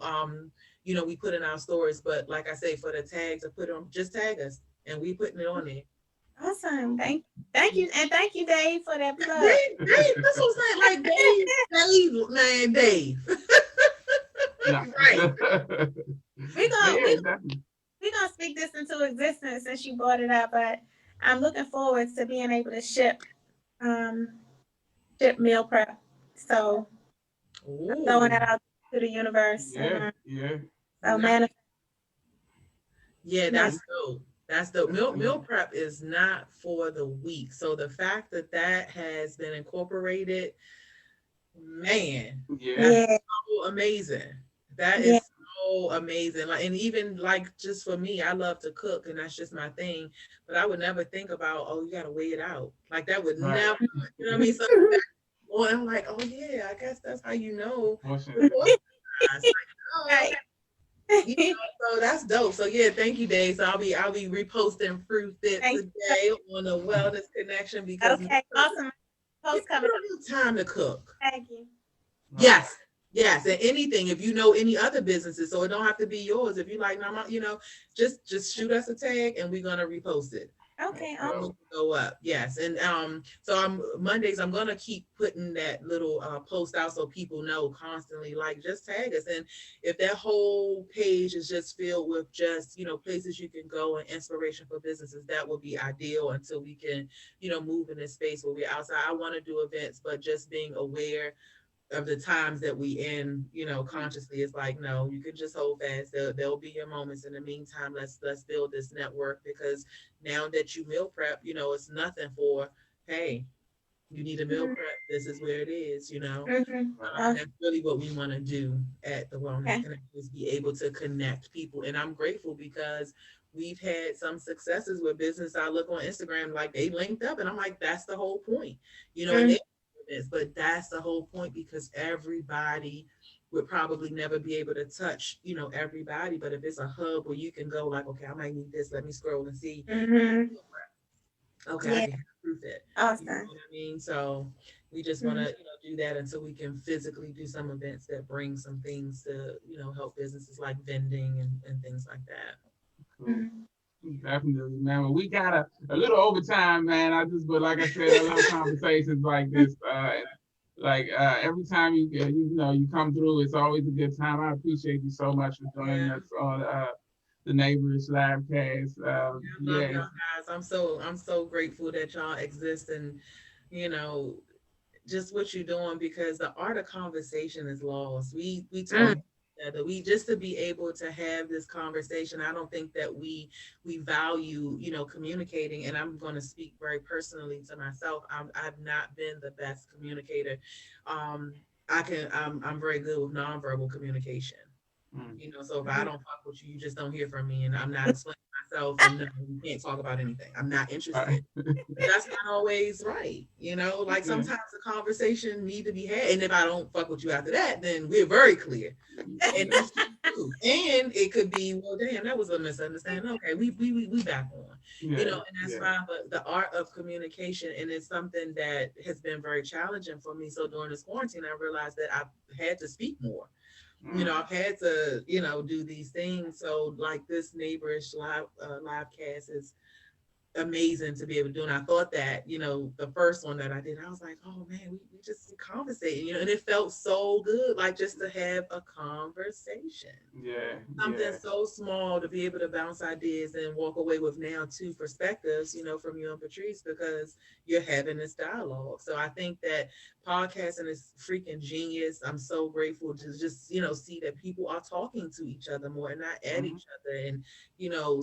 we put in our stories. But like I say, for the tags, I put on, just tag us and we putting it on there. Awesome. Thank you. And thank you, Dave, for that plug. Dave, that's what I'm saying. Like Dave. Right. We're gonna speak this into existence since you brought it up, but I'm looking forward to being able to ship meal prep. So I'm throwing that out to the universe. So that's dope. That's the meal prep is not for the weak. So the fact that has been incorporated, man, that's so amazing. That is so amazing. Like, and even like just for me, I love to cook and that's just my thing. But I would never think about, oh, you gotta weigh it out. Like that would never, you know what I mean? So I'm like, oh yeah, I guess that's how you know. So that's dope. So yeah, thank you, Dave. So I'll be reposting fruit fit today on the Wellness Connection, because awesome. Post coming. Don't have time to cook. Thank you. Yes, and anything, if you know any other businesses, so it don't have to be yours. If you like, just shoot us a tag and we're gonna repost it. Okay. Go up. Yes. And so Mondays I'm gonna keep putting that little post out so people know constantly, like, just tag us. And if that whole page is just filled with just places you can go and inspiration for businesses, that would be ideal until we can move in this space where we're outside. I want to do events, but just being aware of the times that we in, consciously, is like, no, you can just hold fast. There'll be your moments. In the meantime, let's build this network, because now that you meal prep, it's nothing for, hey, You need a meal Mhm. prep. This is where it is, you know. Mhm. That's really what we want to do at the Wellness Okay. Connect, is be able to connect people. And I'm grateful because we've had some successes with business. I look on Instagram, like they linked up, and I'm like, that's the whole point, you know, and Mhm. they this, but that's the whole point, because everybody would probably never be able to touch, you know, everybody. But if it's a hub where you can go like, okay, I might need this, let me scroll and see. Mhm. Okay, I Yeah. can prove that. You know Awesome. what I mean? So we just want to, Mhm. do that until we can physically do some events that bring some things to, help businesses like vending and things like that. Cool. Mhm. Definitely, man. But we got a little overtime, man. But like I said, I love conversations like this. Every time you come through, it's always a good time. I appreciate you so much for joining Yeah. us on the Neighborish Livecast. I love y'all guys. I'm so grateful that y'all exist, and you know, just what you're doing, because the art of conversation is lost. We talk Mhm. together. We just to be able to have this conversation. I don't think that we value, communicating. And I'm going to speak very personally to myself. I've not been the best communicator. Um, I'm very good with nonverbal communication. Mm. So if I Mhm. don't fuck with you, you just don't hear from me, and I'm not explaining myself, and no, we can't talk about anything. I'm not interested. Right. But that's not always right. Like Yeah. sometimes the conversation need to be had. And if I don't fuck with you after that, then we're very clear. And Yeah. that's true. And it could be, well, damn, that was a misunderstanding. Okay, we back on. Yeah. And that's Yeah. fine. But the art of communication, and it's something that has been very challenging for me. So during this quarantine, I realized that I've had to speak more. Mm. I've had to, do these things. So like this Neighborish live cast is amazing to be able to do. And I thought that, the first one that I did, I was like, oh man, we just conversating, and it felt so good, like just to have a conversation. Yeah. Something Yeah. so small to be able to bounce ideas and walk away with now two perspectives, from you and Patrice, because you're having this dialogue. So I think that podcasting is freaking genius. I'm so grateful to just, see that people are talking to each other more and not at Mhm. each other, and,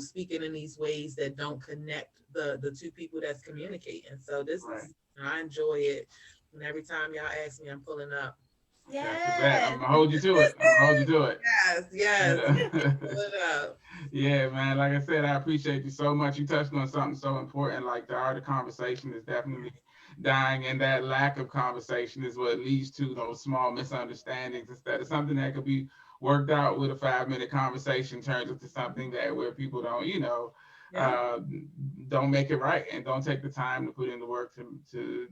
speaking in these ways that don't connect the two people that's communicating. So this Right. is, I enjoy it. And every time y'all ask me, I'm pulling up. That's the bet. I'm Yes. gonna hold you to it. I'm gonna hold you to it. Yes, yes. Yeah. Pull it up. Yeah, man. Like I said, I appreciate you so much. You touched on something so important, like the art of conversation is definitely dying, and that lack of conversation is what leads to those small misunderstandings. Instead of something that could be worked out with a 5-minute conversation, turns into something that where people Yeah. uh, don't make it right and don't take the time to put in the work to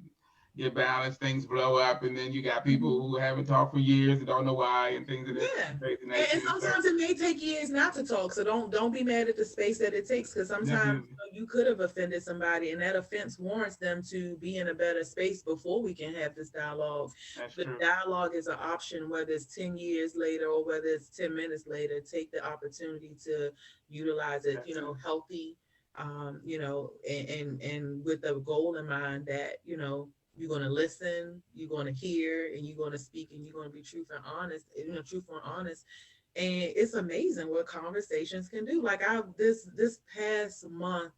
get balanced. Things blow up, and then you got people Mhm. who haven't talked for years and don't know why, and things of that Yeah. crazy And nature. So sometimes it may take years not to talk. So don't be mad at the space that it takes, because sometimes definitely, you could have offended somebody, and that offense warrants them to be in a better space before we can have this dialogue. that's The true. dialogue is an option, whether it's 10 years later or whether it's 10 minutes later. Take the opportunity to utilize it, Definitely. healthy, and with the goal in mind that, you're going to listen, you're going to hear, and you're going to speak, and you're going to be truthful and honest, truthful and honest. And it's amazing what conversations can do. Like this past month,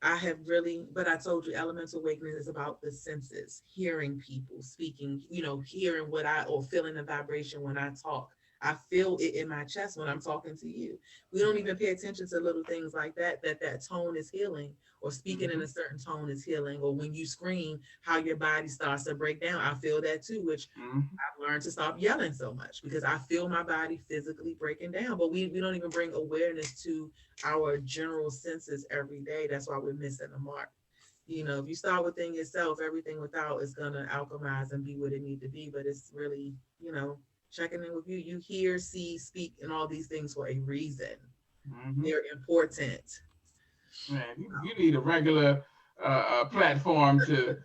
I have really, but I told you, elemental awakening is about the senses, hearing people speaking, hearing what or feeling the vibration when I talk. I feel it in my chest when I'm talking to you. We don't even pay attention to little things like that tone is healing, or speaking in Mm-hmm. a certain tone is healing, or when you scream, how your body starts to break down. I feel that too, which Mm-hmm. I've learned to stop yelling so much, because I feel my body physically breaking down. But we don't even bring awareness to our general senses every day. That's why we're missing the mark. If you start within yourself, everything without is gonna alchemize and be what it need to be. But it's really, checking in with you. You hear, see, speak, and all these things for a reason. Mm-hmm. They're important. Man, you need a regular platform to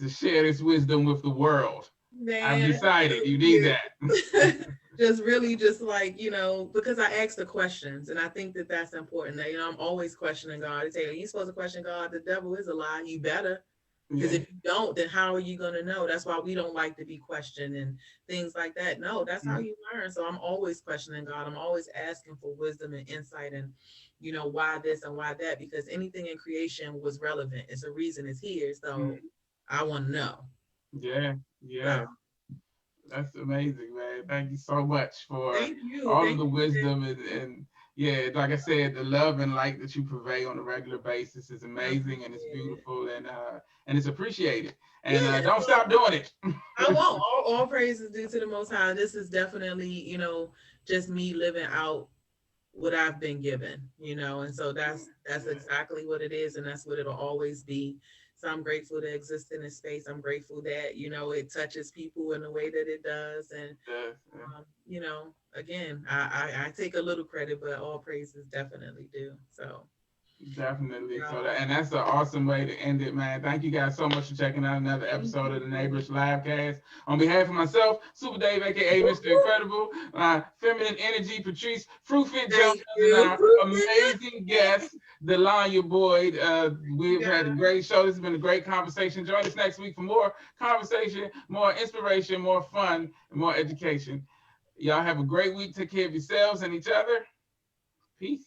share this wisdom with the world. I've Man, decided you need that. just really just like, because I ask the questions, and I think that that's important. That, I'm always questioning God. They say, are you supposed to question God? The devil is a lie. You better. Because Yeah. if you don't, then how are you going to know? That's why we don't like to be questioned and things like that. No, that's how Mm-hmm. you learn. So I'm always questioning God. I'm always asking for wisdom and insight, and, why this and why that, because anything in creation was relevant. It's a reason it's here. So I want to know. Yeah. So. That's amazing, man. Thank you so much for Thank all of you. the wisdom and yeah, like I said, the love and light that you purvey on a regular basis is amazing and it's beautiful and it's appreciated. And Yeah, don't stop doing it. I won't. All praise is due to the Most High. This is definitely, just me living out what I've been given, and so that's exactly what it is, and that's what it'll always be. So I'm grateful to exist in this space. I'm grateful that it touches people in the way that it does, and again, I take a little credit, but all praises definitely do. So. Definitely. And that's an awesome way to end it, man. Thank you guys so much for checking out another episode of the Neighborish Livecast. On behalf of myself, Super Dave, aka Mr. Incredible, Feminine Energy, Patrice, Fruitfit Jones, and our amazing guest, Delonya Boyd. We've had a great show. This has been a great conversation. Join us next week for more conversation, more inspiration, more fun, and more education. Y'all have a great week. Take care of yourselves and each other. Peace.